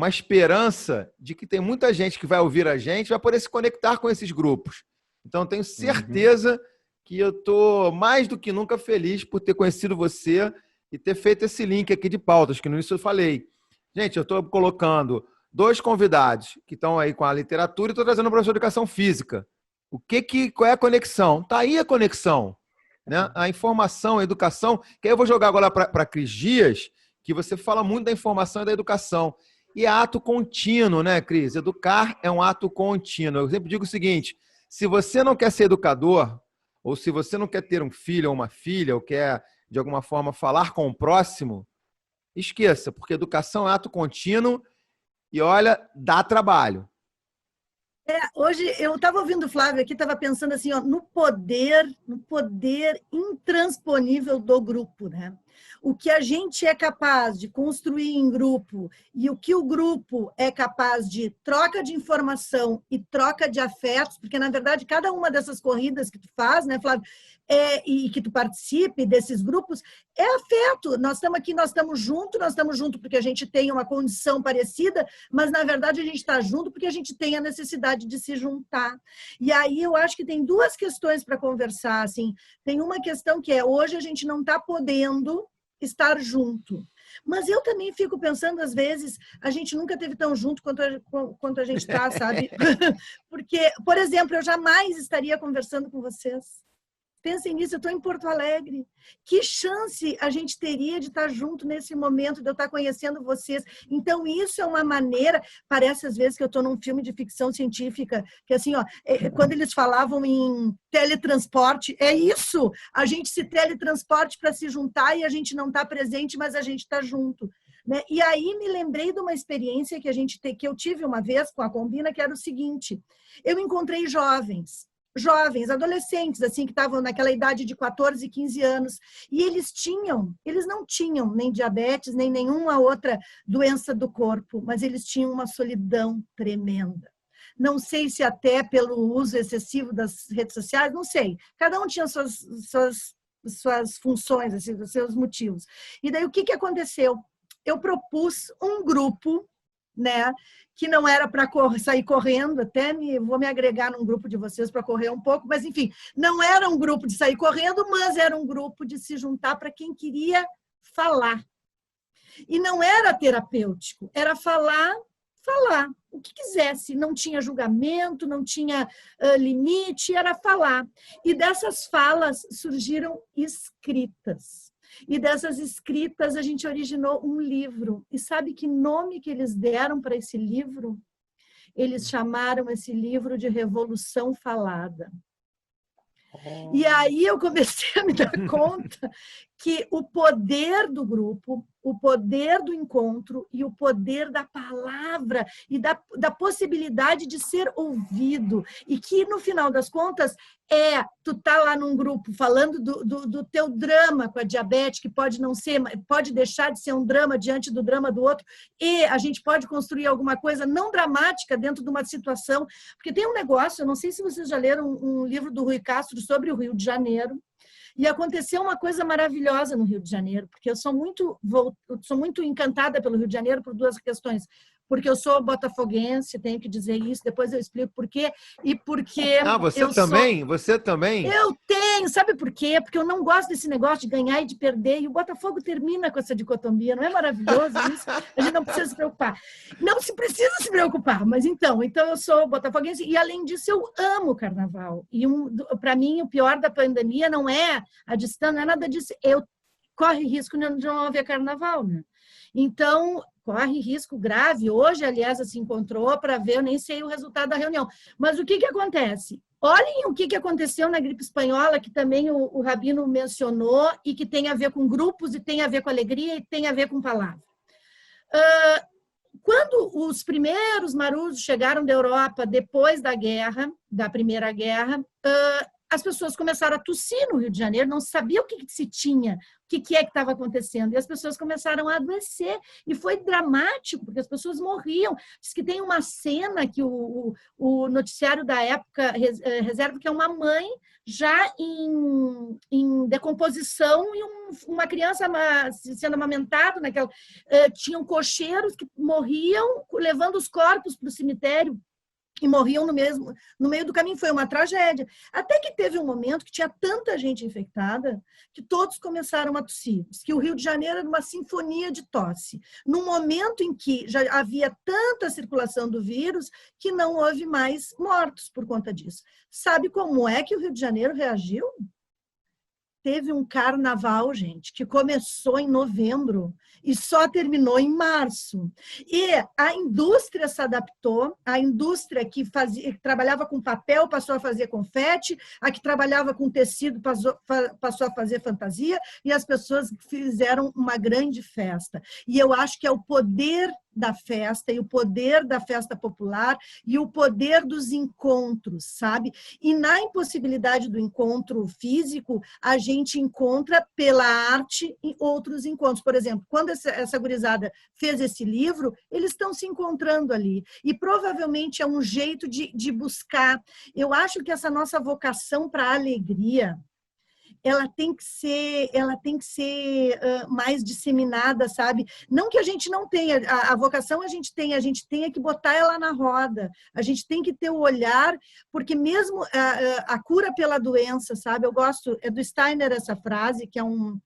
esperança de que tem muita gente que vai ouvir a gente, vai poder se conectar com esses grupos. Então, tenho certeza que eu estou mais do que nunca feliz por ter conhecido você e ter feito esse link aqui de pautas, que no início eu falei. Gente, eu estou colocando 2 convidados que estão aí com a literatura e estou trazendo um professor de educação física. Qual é a conexão? Está aí a conexão, né? A informação, a educação, que aí eu vou jogar agora para a Cris Dias, que você fala muito da informação e da educação. E é ato contínuo, né, Cris? Educar é um ato contínuo. Eu sempre digo o seguinte, se você não quer ser educador, ou se você não quer ter um filho ou uma filha, ou quer, de alguma forma, falar com o próximo, esqueça, porque educação é ato contínuo e, olha, dá trabalho. Hoje eu estava ouvindo o Flávio aqui, estava pensando assim, ó, no poder intransponível do grupo, né? O que a gente é capaz de construir em grupo e o que o grupo é capaz de troca de informação e troca de afetos, porque, na verdade, cada uma dessas corridas que tu faz, né, Flávio, e que tu participe desses grupos, é afeto. Nós estamos aqui, nós estamos juntos porque a gente tem uma condição parecida, mas, na verdade, a gente está junto porque a gente tem a necessidade de se juntar. E aí eu acho que tem duas questões para conversar, assim. Tem uma questão que é, hoje a gente não está podendo estar junto. Mas eu também fico pensando, às vezes, a gente nunca esteve tão junto quanto a gente está, sabe? Porque, por exemplo, eu jamais estaria conversando com vocês. Pensem nisso, eu estou em Porto Alegre. Que chance a gente teria de estar junto nesse momento, de eu estar conhecendo vocês. Então, isso é uma maneira, parece às vezes que eu estou num filme de ficção científica, que assim, ó, quando eles falavam em teletransporte, é isso, a gente se teletransporte para se juntar e a gente não está presente, mas a gente está junto. Né? E aí me lembrei de uma experiência que eu tive uma vez com a Combina, que era o seguinte, eu encontrei jovens, adolescentes, assim, que estavam naquela idade de 14, 15 anos, e eles não tinham nem diabetes, nem nenhuma outra doença do corpo, mas eles tinham uma solidão tremenda. Não sei se até pelo uso excessivo das redes sociais, não sei. Cada um tinha suas funções, assim, os seus motivos. E daí, o que aconteceu? Eu propus um grupo, né, que não era para sair correndo, vou me agregar num grupo de vocês para correr um pouco, mas enfim, não era um grupo de sair correndo, mas era um grupo de se juntar para quem queria falar. E não era terapêutico, era falar o que quisesse, não tinha julgamento, não tinha limite, era falar. E dessas falas surgiram escritas. E dessas escritas a gente originou um livro. E sabe que nome que eles deram para esse livro? Eles chamaram esse livro de Revolução Falada. E aí eu comecei a me dar conta que o poder do grupo, o poder do encontro e o poder da palavra e da possibilidade de ser ouvido. E que, no final das contas, tu tá lá num grupo falando do teu drama com a diabetes, que pode não ser, pode deixar de ser um drama diante do drama do outro, e a gente pode construir alguma coisa não dramática dentro de uma situação. Porque tem um negócio, eu não sei se vocês já leram um livro do Rui Castro sobre o Rio de Janeiro, e aconteceu uma coisa maravilhosa no Rio de Janeiro, porque eu sou muito encantada pelo Rio de Janeiro por duas questões. Porque eu sou botafoguense, tenho que dizer isso, depois eu explico por quê. E porque Você também? Eu tenho, sabe por quê? Porque eu não gosto desse negócio de ganhar e de perder, e o Botafogo termina com essa dicotomia, não é maravilhoso isso? A gente não precisa se preocupar. Não se precisa se preocupar, mas então eu sou botafoguense, e além disso eu amo o carnaval. E para mim o pior da pandemia não é a distância, não é nada disso, corre risco de não haver carnaval, né? Então, corre risco grave. Hoje, aliás, se encontrou para ver, eu nem sei o resultado da reunião. Mas o que acontece? Olhem o que aconteceu na gripe espanhola, que também o Rabino mencionou, e que tem a ver com grupos, e tem a ver com alegria, e tem a ver com palavra. Quando os primeiros marusos chegaram da Europa, depois da Primeira Guerra, as pessoas começaram a tossir no Rio de Janeiro, não sabia o que se tinha, o que é que estava acontecendo, e as pessoas começaram a adoecer, e foi dramático, porque as pessoas morriam. Diz que tem uma cena que o noticiário da época reserva, que é uma mãe já em decomposição e uma criança sendo amamentada, tinham cocheiros que morriam levando os corpos para o cemitério, e morriam no meio do caminho. Foi uma tragédia. Até que teve um momento que tinha tanta gente infectada que todos começaram a tossir. Diz que o Rio de Janeiro era uma sinfonia de tosse. Num momento em que já havia tanta circulação do vírus que não houve mais mortos por conta disso. Sabe como é que o Rio de Janeiro reagiu? Teve um carnaval, gente, que começou em novembro e só terminou em março. E a indústria se adaptou, a indústria que trabalhava com papel passou a fazer confete, a que trabalhava com tecido passou a fazer fantasia, e as pessoas fizeram uma grande festa. E eu acho que é o poder da festa e o poder da festa popular e o poder dos encontros, sabe? E na impossibilidade do encontro físico, a gente encontra pela arte e outros encontros. Por exemplo, quando essa gurizada fez esse livro, eles estão se encontrando ali. E provavelmente é um jeito de buscar. Eu acho que essa nossa vocação para a alegria, ela tem que ser mais disseminada, sabe? Não que a gente não tenha, a vocação a gente tem que botar ela na roda, a gente tem que ter o olhar, porque mesmo a cura pela doença, sabe? Eu gosto, é do Steiner essa frase, que é um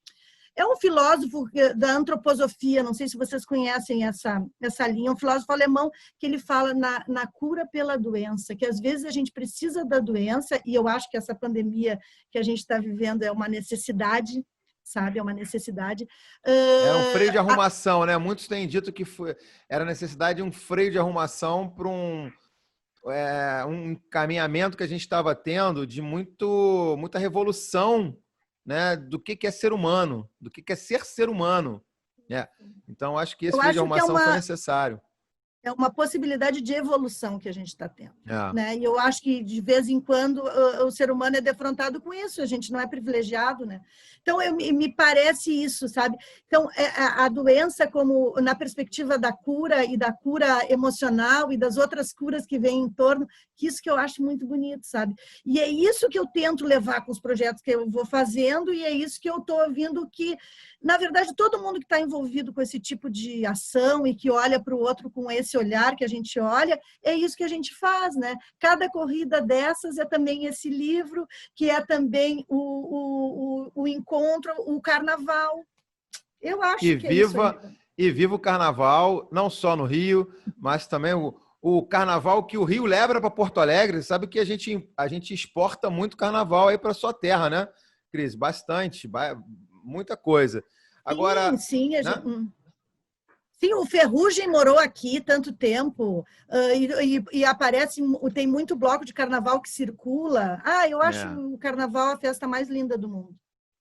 filósofo da antroposofia, não sei se vocês conhecem essa linha, é um filósofo alemão que ele fala na cura pela doença, que às vezes a gente precisa da doença, e eu acho que essa pandemia que a gente está vivendo é uma necessidade, sabe? É uma necessidade. Era um freio de arrumação, né? Muitos têm dito que era necessidade de um freio de arrumação para um encaminhamento que a gente estava tendo de muita revolução, né, do que é ser humano, do que é ser humano. Né? Então, acho que esse freio de arrumação foi necessário. É uma possibilidade de evolução que a gente está tendo. Né? E eu acho que, de vez em quando, o ser humano é defrontado com isso, a gente não é privilegiado. Né? Então, me parece isso, sabe? Então, a doença, como na perspectiva da cura e da cura emocional e das outras curas que vêm em torno, que isso que eu acho muito bonito, sabe? E é isso que eu tento levar com os projetos que eu vou fazendo, e é isso que eu estou ouvindo que, na verdade, todo mundo que está envolvido com esse tipo de ação e que olha para o outro com esse olhar que a gente olha, é isso que a gente faz, né? Cada corrida dessas é também esse livro, que é também o encontro, o carnaval. Eu acho que é isso aí. E viva o carnaval, não só no Rio, mas também o carnaval que o Rio leva para Porto Alegre. Sabe que a gente exporta muito carnaval aí para sua terra, né, Cris? Bastante, muita coisa. Agora, sim, né? Sim, o Ferrugem morou aqui tanto tempo e aparece, tem muito bloco de carnaval que circula. Eu acho o carnaval a festa mais linda do mundo.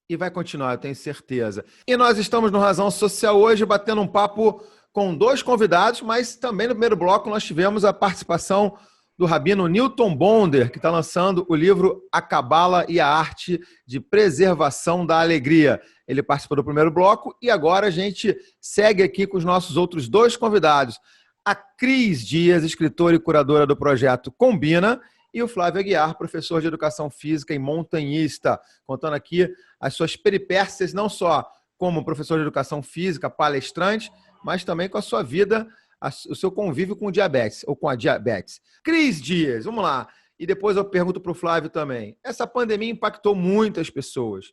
E vai continuar, eu tenho certeza. E nós estamos no Razão Social hoje, batendo um papo com 2 convidados, mas também no primeiro bloco nós tivemos a participação do rabino Newton Bonder, que está lançando o livro A Cabala e a Arte de Preservação da Alegria. Ele participou do primeiro bloco e agora a gente segue aqui com os nossos outros 2 convidados. A Cris Dias, escritora e curadora do projeto Combina, e o Flávio Aguiar, professor de Educação Física e montanhista, contando aqui as suas peripécias, não só como professor de Educação Física, palestrante, mas também com a sua vida, o seu convívio com o diabetes, ou com a diabetes. Cris Dias, vamos lá. E depois eu pergunto para o Flávio também. Essa pandemia impactou muitas pessoas.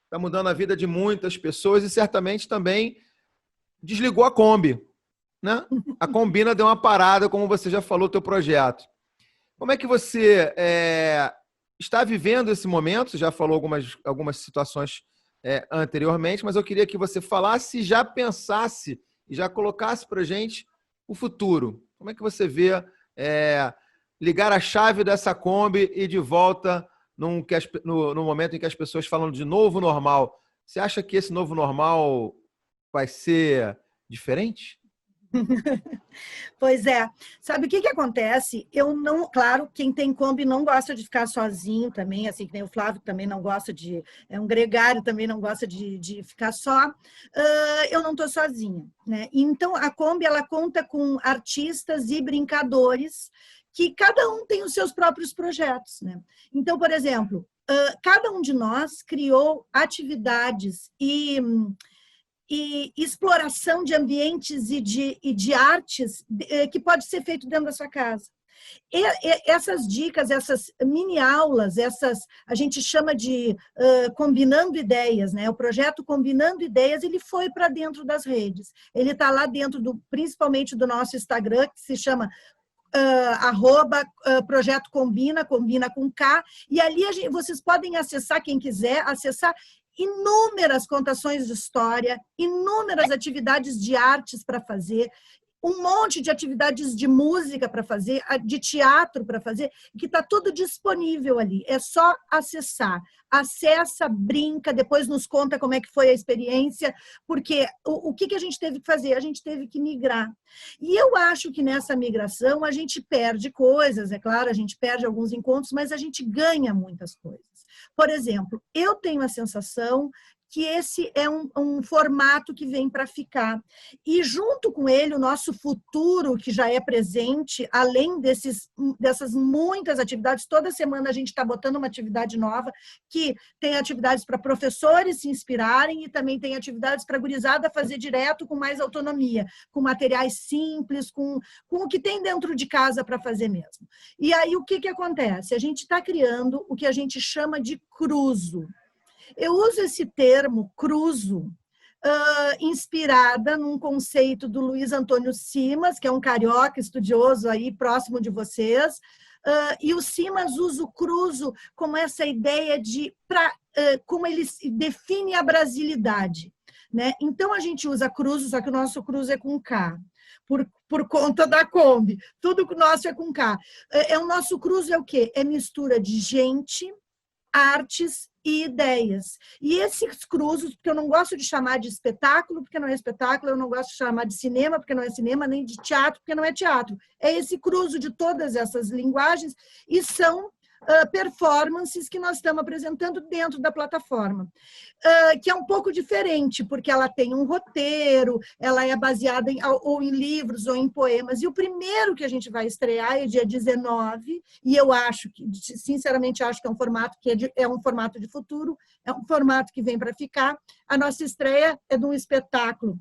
Está mudando a vida de muitas pessoas e certamente também desligou a Kombi. Né? A Combina deu uma parada, como você já falou, teu projeto. Como é que você está vivendo esse momento? Você já falou algumas situações anteriormente, mas eu queria que você falasse, já pensasse e já colocasse para a gente o futuro. Como é que você vê ligar a chave dessa Kombi e de volta no momento em que as pessoas falam de novo normal? Você acha que esse novo normal vai ser diferente? Pois é. Sabe o que acontece? Claro, quem tem Kombi não gosta de ficar sozinho também, assim que nem o Flávio também não gosta é um gregário, também não gosta de ficar só. Eu não estou sozinha, né? Então, a Kombi, ela conta com artistas e brincadores que cada um tem os seus próprios projetos, né? Então, por exemplo, cada um de nós criou atividades e exploração de ambientes e de artes que pode ser feito dentro da sua casa. E essas dicas, essas mini aulas, a gente chama de Combinando Ideias, né? O projeto Combinando Ideias, ele foi para dentro das redes. Ele está lá dentro, principalmente do nosso Instagram, que se chama Projeto Combina com K, e ali vocês podem acessar, quem quiser, acessar inúmeras contações de história, inúmeras atividades de artes para fazer, um monte de atividades de música para fazer, de teatro para fazer, que está tudo disponível ali. É só acessar. Acessa, brinca, depois nos conta como é que foi a experiência, porque o que a gente teve que fazer? A gente teve que migrar. E eu acho que nessa migração a gente perde coisas, é claro, a gente perde alguns encontros, mas a gente ganha muitas coisas. Por exemplo, eu tenho a sensação que esse é um formato que vem para ficar. E, junto com ele, o nosso futuro, que já é presente, além dessas muitas atividades, toda semana a gente está botando uma atividade nova, que tem atividades para professores se inspirarem e também tem atividades para a gurizada fazer direto com mais autonomia, com materiais simples, com o que tem dentro de casa para fazer mesmo. E aí, o que acontece? A gente está criando o que a gente chama de cruzo. Eu uso esse termo, cruzo, inspirada num conceito do Luiz Antônio Simas, que é um carioca estudioso aí próximo de vocês, e o Simas usa o cruzo como essa ideia de como ele define a brasilidade, né? Então a gente usa cruzo, só que o nosso cruzo é com K. Por conta da Kombi, tudo nosso é com K. O nosso cruzo é o quê? É mistura de gente, artes e ideias. E esses cruzos, porque eu não gosto de chamar de espetáculo, porque não é espetáculo, eu não gosto de chamar de cinema, porque não é cinema, nem de teatro, porque não é teatro. É esse cruzo de todas essas linguagens e são performances que nós estamos apresentando dentro da plataforma, que é um pouco diferente, porque ela tem um roteiro, ela é baseada ou em livros ou em poemas, e o primeiro que a gente vai estrear é dia 19, e eu acho que, sinceramente, acho que é um formato é um formato de futuro, é um formato que vem para ficar. A nossa estreia é de um espetáculo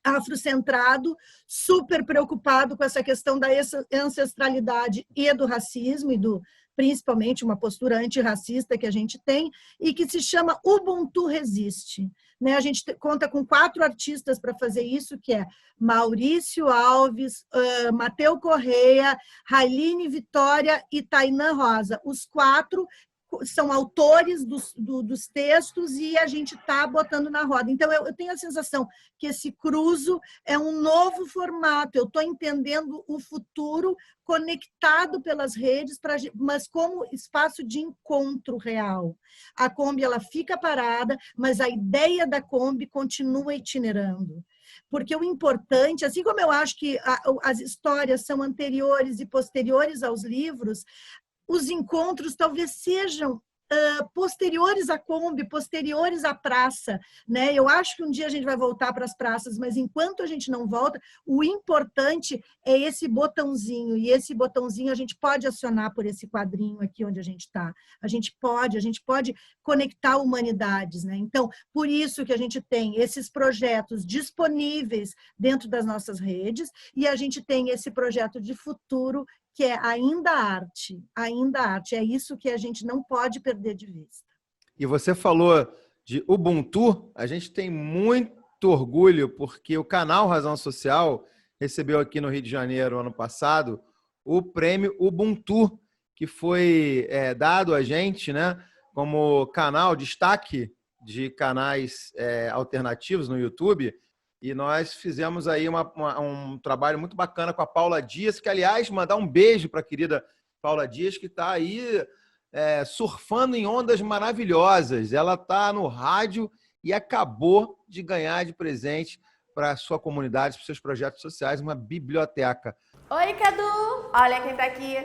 afrocentrado, super preocupado com essa questão da ancestralidade e do racismo, e principalmente uma postura antirracista que a gente tem, e que se chama Ubuntu Resiste. Né? A gente conta com 4 artistas para fazer isso, que é Maurício Alves, Mateu Correia, Railine Vitória e Tainã Rosa. Os 4 são autores dos textos e a gente está botando na roda. Então, eu tenho a sensação que esse cruzo é um novo formato. Eu estou entendendo o futuro conectado pelas redes, mas como espaço de encontro real. A Kombi ela fica parada, mas a ideia da Kombi continua itinerando. Porque o importante, assim como eu acho que as histórias são anteriores e posteriores aos livros, os encontros talvez sejam posteriores à Kombi, posteriores à praça, né? Eu acho que um dia a gente vai voltar para as praças, mas enquanto a gente não volta, o importante é esse botãozinho, e esse botãozinho a gente pode acionar por esse quadrinho aqui onde a gente está. A gente pode conectar humanidades, né? Então, por isso que a gente tem esses projetos disponíveis dentro das nossas redes, e a gente tem esse projeto de futuro que é ainda arte, é isso que a gente não pode perder de vista. E você falou de Ubuntu, a gente tem muito orgulho, porque o canal Razão Social recebeu aqui no Rio de Janeiro, ano passado, o prêmio Ubuntu, que foi dado a gente, né, como canal destaque de canais alternativos no YouTube. E nós fizemos aí um trabalho muito bacana com a Paula Dias, que, aliás, mandar um beijo para a querida Paula Dias, que está aí surfando em ondas maravilhosas. Ela está no rádio e acabou de ganhar de presente para a sua comunidade, para os seus projetos sociais, uma biblioteca. Oi, Cadu! Olha quem tá aqui.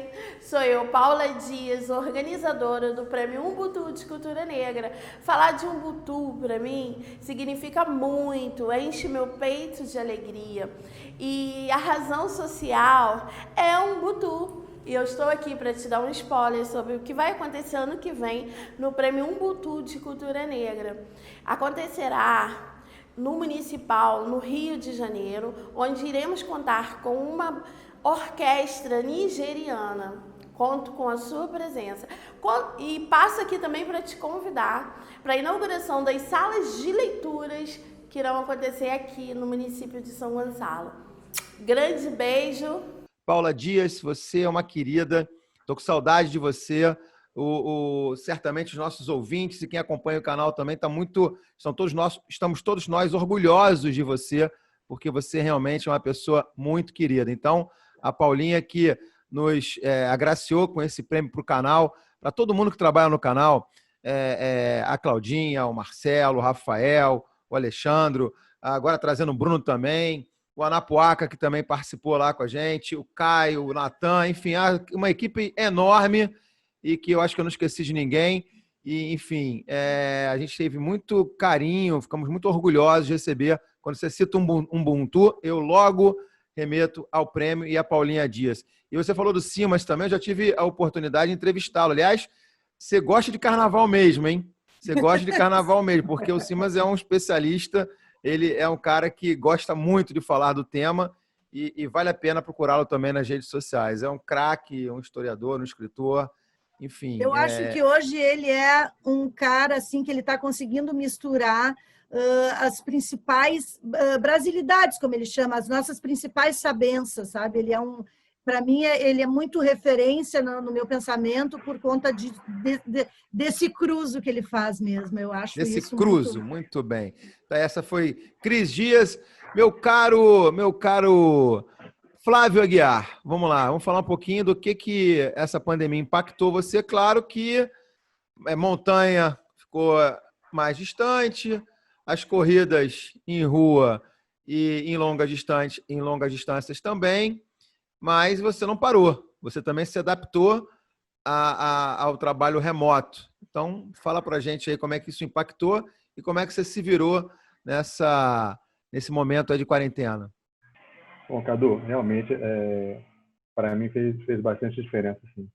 Sou eu, Paula Dias, organizadora do Prêmio Ubuntu de Cultura Negra. Falar de Ubuntu, para mim, significa muito, enche meu peito de alegria. E a razão social é um Ubuntu. E eu estou aqui para te dar um spoiler sobre o que vai acontecer ano que vem no Prêmio Ubuntu de Cultura Negra. Acontecerá no Municipal, no Rio de Janeiro, onde iremos contar com uma orquestra nigeriana. Conto com a sua presença. E passo aqui também para te convidar para a inauguração das salas de leituras que irão acontecer aqui no município de São Gonçalo. Grande beijo. Paula Dias, você é uma querida. Estou com saudade de você. Certamente os nossos ouvintes e quem acompanha o canal também estamos todos nós orgulhosos de você, porque você realmente é uma pessoa muito querida. Então, a Paulinha que nos agraciou com esse prêmio para o canal, para todo mundo que trabalha no canal, a Claudinha, o Marcelo, o Rafael, o Alexandro, agora trazendo o Bruno também, o Anapuaca, que também participou lá com a gente, o Caio, o Natan, enfim, uma equipe enorme e que eu acho que eu não esqueci de ninguém. E, enfim, a gente teve muito carinho, ficamos muito orgulhosos de receber. Quando você cita um Ubuntu, eu logo remeto ao prêmio e a Paulinha Dias. E você falou do Simas também, eu já tive a oportunidade de entrevistá-lo. Aliás, você gosta de carnaval mesmo, hein? Você gosta de carnaval mesmo, porque o Simas é um especialista, ele é um cara que gosta muito de falar do tema e vale a pena procurá-lo também nas redes sociais. É um craque, um historiador, um escritor, enfim. Eu acho que hoje ele é um cara assim que ele está conseguindo misturar as principais brasilidades, como ele chama, as nossas principais sabenças, sabe? Ele é para mim, ele é muito referência no meu pensamento por conta desse cruzo que ele faz mesmo. Eu acho desse isso cruzo, muito bem. Essa foi Cris Dias, meu caro Flávio Aguiar. Vamos lá, vamos falar um pouquinho do que essa pandemia impactou você. Claro que montanha ficou mais distante, as corridas em rua e em longas distâncias também, mas você não parou. Você também se adaptou ao trabalho remoto. Então, fala para a gente aí como é que isso impactou e como é que você se virou nesse momento aí de quarentena. Bom, Cadu, realmente, para mim fez bastante diferença. Assim.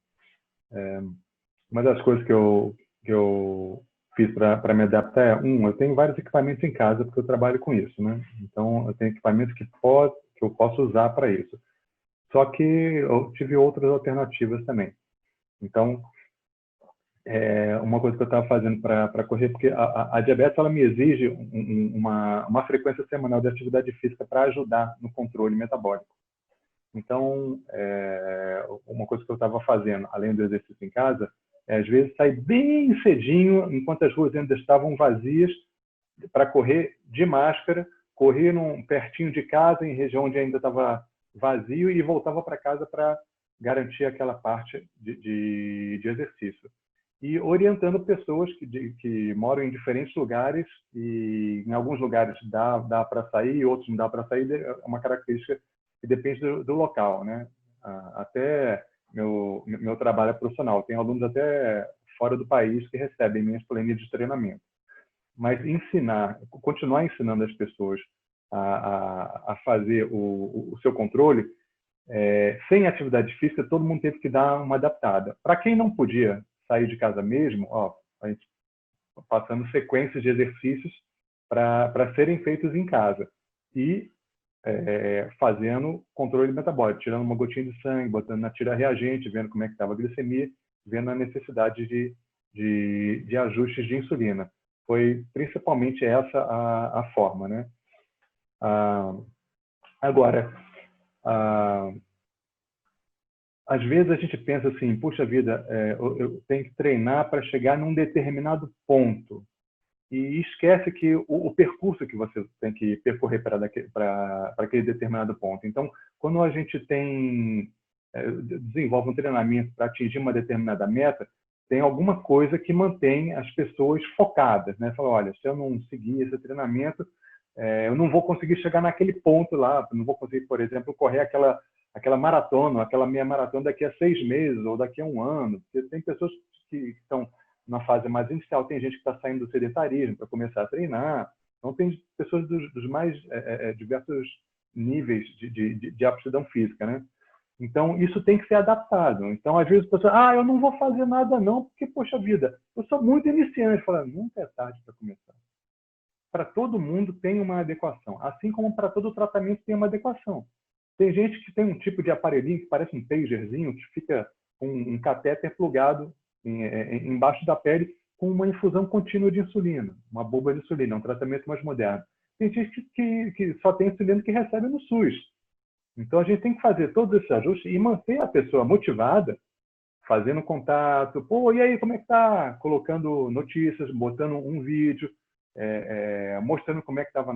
Uma das coisas que eu fiz para me adaptar eu tenho vários equipamentos em casa porque eu trabalho com isso, né? Então, eu tenho equipamentos que eu posso usar para isso. Só que eu tive outras alternativas também. Então, uma coisa que eu estava fazendo para correr, porque a diabetes ela me exige uma frequência semanal de atividade física para ajudar no controle metabólico. Então, uma coisa que eu estava fazendo, além do exercício em casa, às vezes sair bem cedinho, enquanto as ruas ainda estavam vazias, para correr de máscara, correr pertinho de casa, em região onde ainda estava vazio, e voltava para casa para garantir aquela parte de exercício. E orientando pessoas que moram em diferentes lugares, e em alguns lugares dá para sair, outros não dá para sair, é uma característica que depende do local, né? Até meu trabalho é profissional, tem alunos até fora do país que recebem minhas planilhas de treinamento. Mas continuar ensinando as pessoas a fazer o seu controle, sem atividade física, todo mundo teve que dar uma adaptada. Para quem não podia sair de casa mesmo, a gente passando sequências de exercícios para serem feitos em casa e fazendo controle metabólico, tirando uma gotinha de sangue, botando na tira reagente, vendo como é que estava a glicemia, vendo a necessidade de ajustes de insulina. Foi principalmente essa a forma, né? Agora, às vezes a gente pensa assim, puxa vida, eu tenho que treinar para chegar num determinado ponto. E esquece que o percurso que você tem que percorrer para aquele determinado ponto. Então, quando a gente desenvolve um treinamento para atingir uma determinada meta, tem alguma coisa que mantém as pessoas focadas, né? Fala, olha, se eu não seguir esse treinamento, eu não vou conseguir chegar naquele ponto lá, não vou conseguir, por exemplo, correr aquela maratona, aquela meia maratona daqui a 6 meses ou daqui a 1 ano. Porque tem pessoas que estão na fase mais inicial, tem gente que está saindo do sedentarismo para começar a treinar. Então, tem pessoas dos mais diversos níveis de aptidão física, né? Então, isso tem que ser adaptado. Então, às vezes, a pessoa, eu não vou fazer nada não, porque, poxa vida, eu sou muito iniciante. Fala, nunca é tarde para começar. Para todo mundo tem uma adequação, assim como para todo tratamento tem uma adequação. Tem gente que tem um tipo de aparelhinho que parece um pagerzinho, que fica com um catéter plugado embaixo da pele com uma infusão contínua de insulina, uma bomba de insulina, um tratamento mais moderno. Tem gente que só tem insulina que recebe no SUS. Então, a gente tem que fazer todos esses ajustes e manter a pessoa motivada, fazendo contato. Pô, e aí, como é que tá? Colocando notícias, botando um vídeo, mostrando como é que estava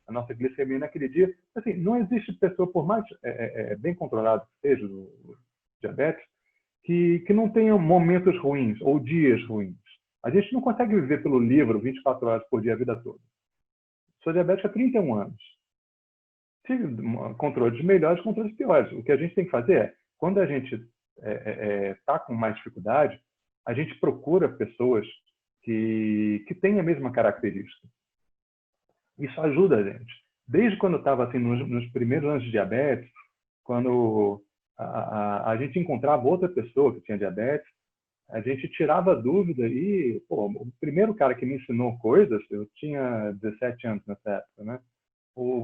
a nossa glicemia naquele dia. Assim, não existe pessoa, por mais bem controlado que seja o diabetes, que não tenha momentos ruins ou dias ruins. A gente não consegue viver pelo livro 24 horas por dia a vida toda. Sou diabético há 31 anos. Tive controles melhores, controles piores. O que a gente tem que fazer é, quando a gente está com mais dificuldade, a gente procura pessoas que têm a mesma característica. Isso ajuda a gente. Desde quando eu estava assim, nos primeiros anos de diabetes, quando a gente encontrava outra pessoa que tinha diabetes, a gente tirava a dúvida e, pô, o primeiro cara que me ensinou coisas, eu tinha 17 anos nessa época, né?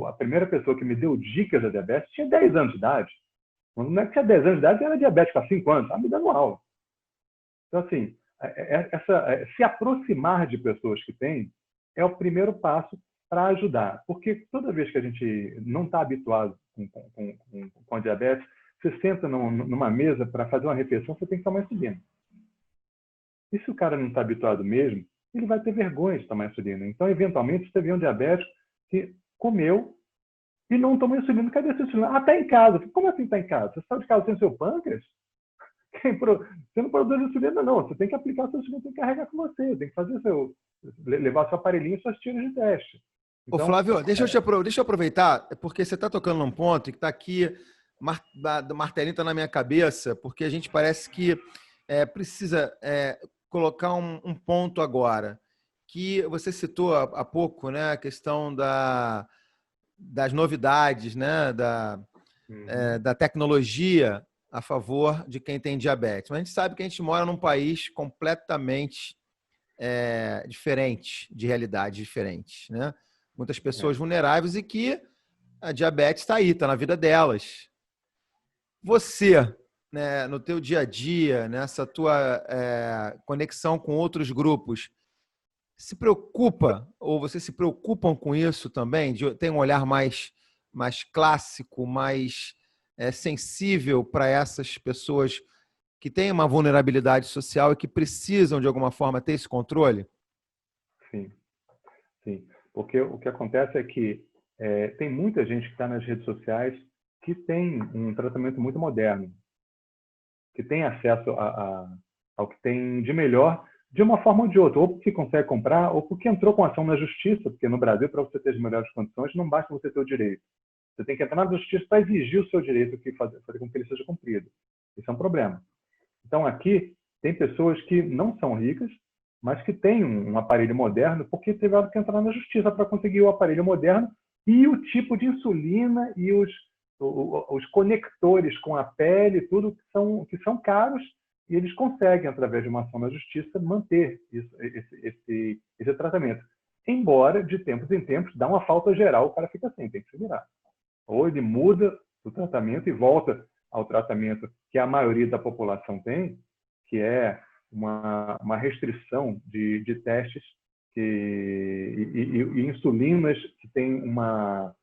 A primeira pessoa que me deu dicas da diabetes tinha 10 anos de idade. Quando não é que tinha 10 anos de idade, era diabético há 5 anos, estava me dando aula. Então, assim, se aproximar de pessoas que têm é o primeiro passo para ajudar. Porque toda vez que a gente não está habituado com a diabetes, você senta numa mesa para fazer uma refeição, você tem que tomar insulina. E se o cara não está habituado mesmo, ele vai ter vergonha de tomar insulina. Então, eventualmente, você vê um diabético que comeu e não tomou insulina. Cadê essa insulina? Ah, está em casa. Como assim está em casa? Você saiu de casa sem seu pâncreas? Você não produz insulina, não. Você tem que aplicar a sua insulina, tem que carregar com você. Tem que levar seu aparelhinho e suas tiras de teste. Então, ô Flávio, deixa eu aproveitar, porque você está tocando num ponto que está aqui, martelinho está na minha cabeça, porque a gente parece que precisa colocar um ponto agora, que você citou há pouco, né, a questão das novidades, né, da tecnologia a favor de quem tem diabetes. Mas a gente sabe que a gente mora num país completamente diferente, de realidades diferentes, né? Muitas pessoas vulneráveis e que a diabetes está aí, está na vida delas. Você, né, no teu dia a dia, nessa tua conexão com outros grupos, se preocupa, ou vocês se preocupam com isso também? Tem um olhar mais clássico, mais sensível para essas pessoas que têm uma vulnerabilidade social e que precisam, de alguma forma, ter esse controle? Sim, sim. Porque o que acontece é que tem muita gente que está nas redes sociais que tem um tratamento muito moderno, que tem acesso ao que tem de melhor, de uma forma ou de outra, ou porque consegue comprar, ou porque entrou com ação na justiça, porque no Brasil, para você ter as melhores condições, não basta você ter o direito. Você tem que entrar na justiça para exigir o seu direito e fazer com que ele seja cumprido. Isso é um problema. Então, aqui, tem pessoas que não são ricas, mas que têm um aparelho moderno, porque tiveram que entrar na justiça para conseguir o aparelho moderno e o tipo de insulina e os conectores com a pele, tudo que são caros, e eles conseguem, através de uma ação na justiça, manter esse tratamento. Embora, de tempos em tempos, dá uma falta geral, o cara fica assim, tem que se virar. Ou ele muda o tratamento e volta ao tratamento que a maioria da população tem, que é uma restrição de testes e insulinas que tem uma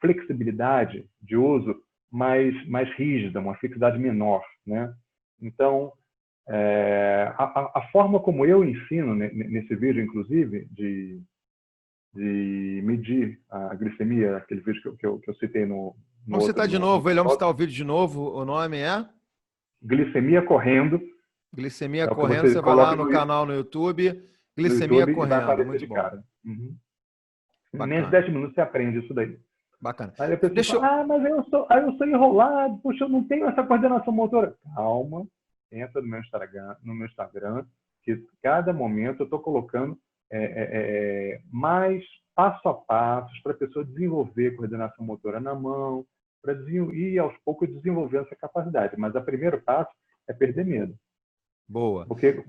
flexibilidade de uso mais rígida, uma flexibilidade menor, né? Então, a forma como eu ensino nesse vídeo, inclusive, de medir a glicemia, aquele vídeo que eu citei no Vamos citar de novo, vamos citar o vídeo de novo, o nome é? Glicemia Correndo. Glicemia Correndo, você vai lá no canal no YouTube, Glicemia Correndo, muito bom. Uhum. Em menos de 10 minutos você aprende isso daí. Bacana. Aí a pessoa fala, mas eu sou enrolado, puxa, eu não tenho essa coordenação motora. Calma, entra no meu Instagram, que cada momento eu estou colocando mais passo a passo para a pessoa desenvolver coordenação motora na mão, para ir aos poucos desenvolvendo essa capacidade. Mas o primeiro passo é perder medo. Boa. Porque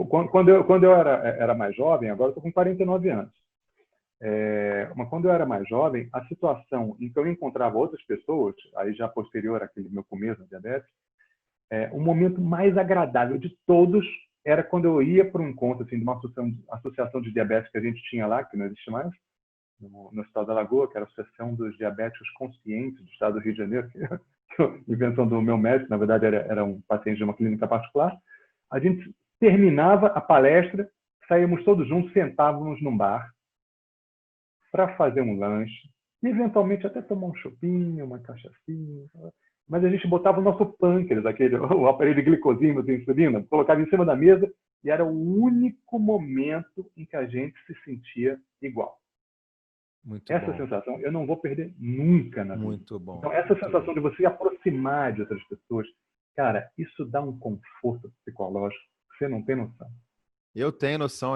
quando eu era mais jovem, agora eu estou com 49 anos, mas quando eu era mais jovem, a situação em que eu encontrava outras pessoas, aí já posterior àquele meu começo na diabetes, o momento mais agradável de todos era quando eu ia para um encontro assim, de uma associação de diabetes que a gente tinha lá, que não existe mais, no estado da Lagoa, que era a Associação dos Diabéticos Conscientes do estado do Rio de Janeiro, que é a invenção do meu médico, na verdade era um paciente de uma clínica particular. A gente terminava a palestra, saíamos todos juntos, sentávamos num bar, para fazer um lanche, e eventualmente até tomar um chopinho, uma cachaçinha. Mas a gente botava o nosso pâncreas, o aparelho de glicosímetro de insulina, colocava em cima da mesa, e era o único momento em que a gente se sentia igual. Essa sensação eu não vou perder nunca na vida. Muito bom. Então, essa sensação de você aproximar de outras pessoas, cara, isso dá um conforto psicológico que você não tem noção. Eu tenho noção.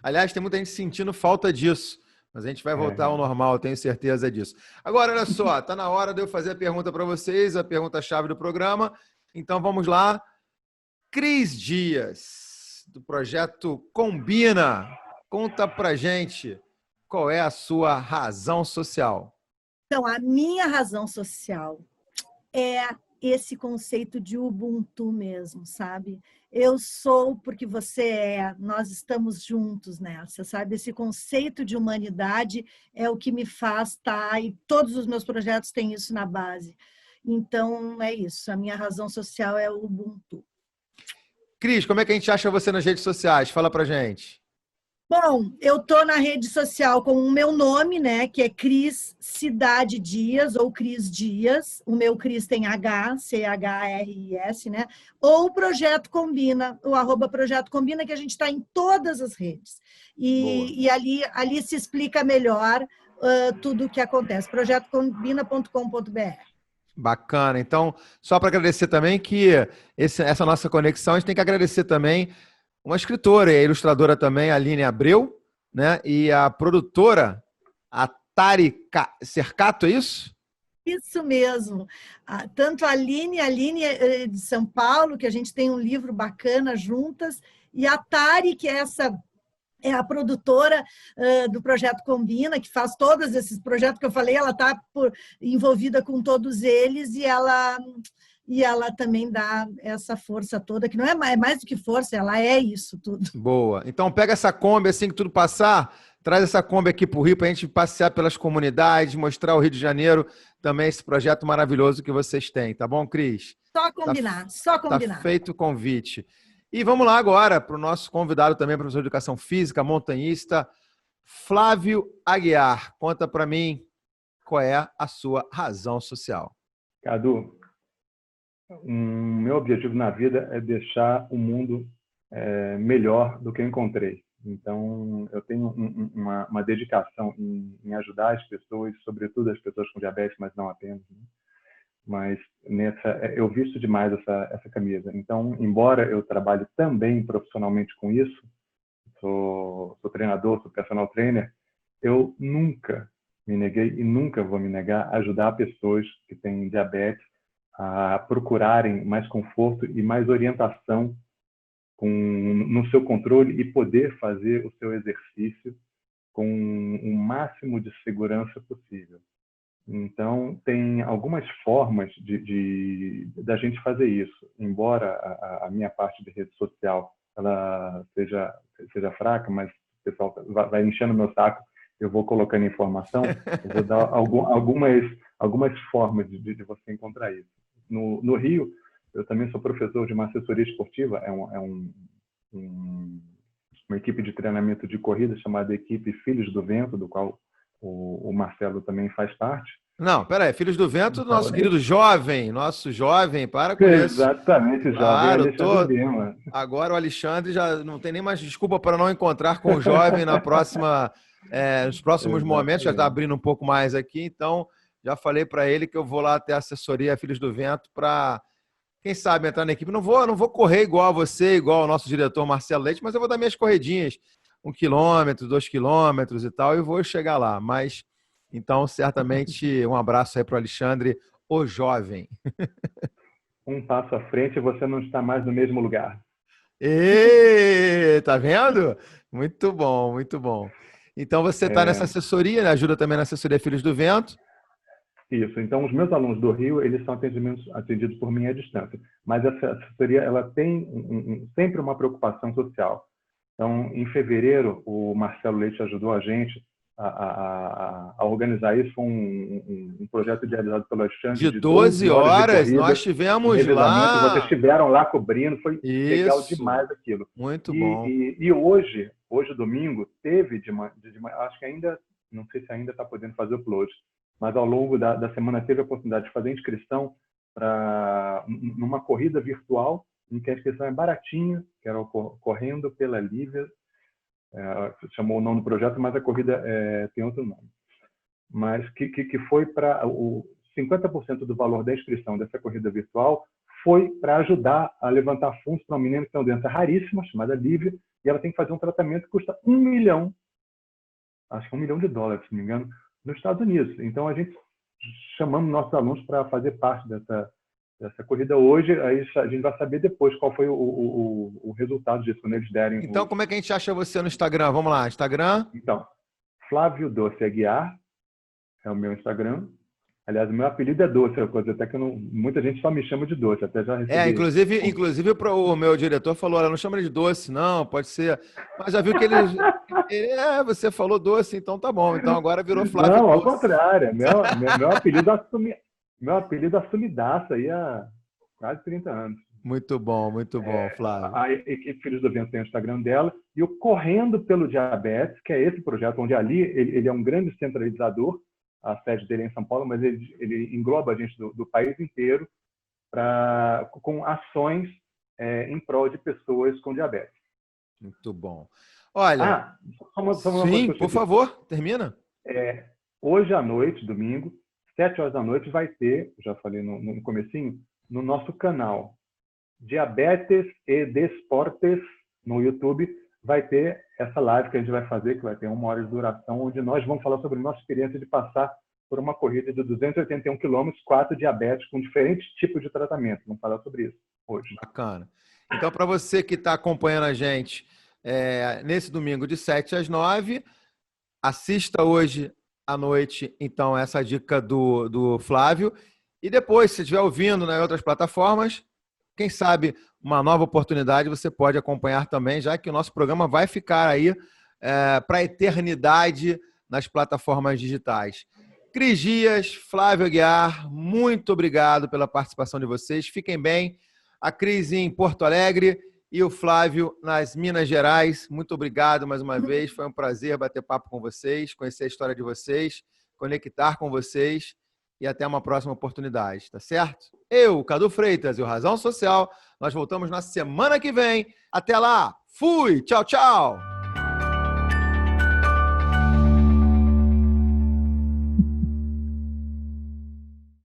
Aliás, tem muita gente sentindo falta disso. Mas a gente vai voltar ao normal, eu tenho certeza disso. Agora, olha só, está na hora de eu fazer a pergunta para vocês, a pergunta-chave do programa. Então, vamos lá. Cris Dias, do projeto Combina. Conta pra gente qual é a sua razão social. Então, a minha razão social é esse conceito de Ubuntu mesmo, sabe? Eu sou porque você é, nós estamos juntos nessa, sabe? Esse conceito de humanidade é o que me faz estar, e todos os meus projetos têm isso na base. Então, é isso, a minha razão social é o Ubuntu. Cris, como é que a gente acha você nas redes sociais? Fala pra gente. Bom, eu estou na rede social com o meu nome, né, que é Cris Cidade Dias, ou Cris Dias. O meu Cris tem H, C-H-R-I-S, né? Ou o Projeto Combina, o @Projeto Combina, que a gente está em todas as redes. E ali se explica melhor tudo o que acontece. projetocombina.com.br. Bacana. Então, só para agradecer também que essa nossa conexão, a gente tem que agradecer também uma escritora e ilustradora também, a Aline Abreu, né? E a produtora, a Tari Cercato, é isso? Isso mesmo. Tanto a Aline é de São Paulo, que a gente tem um livro bacana juntas, e a Tari, que é a produtora do Projeto Combina, que faz todos esses projetos que eu falei, ela está envolvida com todos eles, e ela também dá essa força toda, que não é mais do que força, ela é isso tudo. Boa. Então pega essa Kombi, assim que tudo passar, traz essa Kombi aqui para o Rio para a gente passear pelas comunidades, mostrar o Rio de Janeiro, também esse projeto maravilhoso que vocês têm, tá bom, Cris? Só combinar, só combinar. Tá feito o convite. E vamos lá agora para o nosso convidado também, professor de Educação Física, montanhista, Flávio Aguiar. Conta para mim qual é a sua razão social. Cadu, meu objetivo na vida é deixar o mundo melhor do que eu encontrei. Então, eu tenho uma dedicação em ajudar as pessoas, sobretudo as pessoas com diabetes, mas não apenas, né? Mas eu visto demais essa camisa. Então, embora eu trabalhe também profissionalmente com isso, sou treinador, sou personal trainer, eu nunca me neguei e nunca vou me negar a ajudar pessoas que têm diabetes a procurarem mais conforto e mais orientação no seu controle e poder fazer o seu exercício com o máximo de segurança possível. Então, tem algumas formas da gente fazer isso. Embora a minha parte de rede social ela seja fraca, mas o pessoal vai enchendo o meu saco, eu vou colocando informação, eu vou dar algumas formas de você encontrar isso. No Rio, eu também sou professor de uma assessoria esportiva, uma equipe de treinamento de corrida chamada Equipe Filhos do Vento, do qual o Marcelo também faz parte. Não, peraí, Filhos do Vento, nosso querido nosso jovem, para com isso. Exatamente, jovem, claro, Alexandre Lima. Agora o Alexandre já não tem nem mais desculpa para não encontrar com o jovem nos próximos momentos, já está abrindo um pouco mais aqui, então já falei para ele que eu vou lá ter assessoria Filhos do Vento para, quem sabe, entrar na equipe. Não vou correr igual a você, igual ao nosso diretor Marcelo Leite, mas eu vou dar minhas corredinhas, 1 quilômetro, 2 quilômetros e tal, e vou chegar lá. Mas, então, certamente, um abraço aí para o Alexandre, o jovem. Um passo à frente e você não está mais no mesmo lugar. Tá vendo? Muito bom, muito bom. Então, você está nessa assessoria, né? Ajuda também na assessoria Filhos do Vento. Isso. Então, os meus alunos do Rio, eles são atendidos por mim à distância. Mas essa assessoria, ela tem sempre uma preocupação social. Então, em fevereiro, o Marcelo Leite ajudou a gente a organizar isso. Foi um projeto idealizado pelo Alexandre. De 12 horas, nós tivemos lá. Vocês estiveram lá cobrindo, foi legal demais aquilo. Muito bom. E hoje, domingo, teve, acho que ainda não sei se ainda está podendo fazer upload, mas ao longo da semana teve a oportunidade de fazer inscrição para numa corrida virtual, em que a inscrição é baratinha, que era o Correndo pela Lívia, chamou o nome do projeto, mas a corrida tem outro nome. Mas que foi para o 50% do valor da inscrição dessa corrida virtual foi para ajudar a levantar fundos para uma menina que tem uma doença raríssima, chamada Lívia, e ela tem que fazer um tratamento que custa $1 milhão, acho que $1 milhão, se não me engano, nos Estados Unidos. Então, a gente chamamos nossos alunos para fazer parte dessa corrida hoje. Aí a gente vai saber depois qual foi o resultado disso, quando eles derem. Então, como é que a gente acha você no Instagram? Vamos lá, Instagram? Então, Flávio Doce Aguiar é o meu Instagram. Aliás, o meu apelido é Doce, até que muita gente só me chama de Doce, até já recebi. Inclusive o meu diretor falou, ela não chama ele de Doce, não, pode ser. Mas já viu que você falou Doce, então tá bom. Então agora virou Flávio Não, Doce. ao contrário. Meu apelido assumidaço aí há quase 30 anos. Muito bom, Flávio. A equipe Filhos do Vento tem o Instagram dela. E o Correndo pelo Diabetes, que é esse projeto, onde ali ele é um grande centralizador. A sede dele é em São Paulo, mas ele engloba a gente do país inteiro com ações em prol de pessoas com diabetes. Muito bom. Olha, sim, por favor, termina. Hoje à noite, domingo, 7h da noite, vai ter, já falei no comecinho, no nosso canal Diabetes e Desportes no YouTube, vai ter essa live que a gente vai fazer, que vai ter 1 hora de duração, onde nós vamos falar sobre a nossa experiência de passar por uma corrida de 281 quilômetros, 4 diabetes com diferentes tipos de tratamento. Vamos falar sobre isso hoje. Bacana. Então, para você que está acompanhando a gente nesse domingo de 7 às 9, assista hoje à noite, então, essa dica do Flávio. E depois, se estiver ouvindo em outras plataformas, quem sabe uma nova oportunidade você pode acompanhar também, já que o nosso programa vai ficar aí para a eternidade nas plataformas digitais. Cris Dias, Flávio Aguiar, muito obrigado pela participação de vocês. Fiquem bem. A Cris em Porto Alegre e o Flávio nas Minas Gerais. Muito obrigado mais uma vez. Foi um prazer bater papo com vocês, conhecer a história de vocês, conectar com vocês. E até uma próxima oportunidade, tá certo? Eu, Cadu Freitas e o Razão Social, nós voltamos na semana que vem. Até lá, fui, tchau, tchau!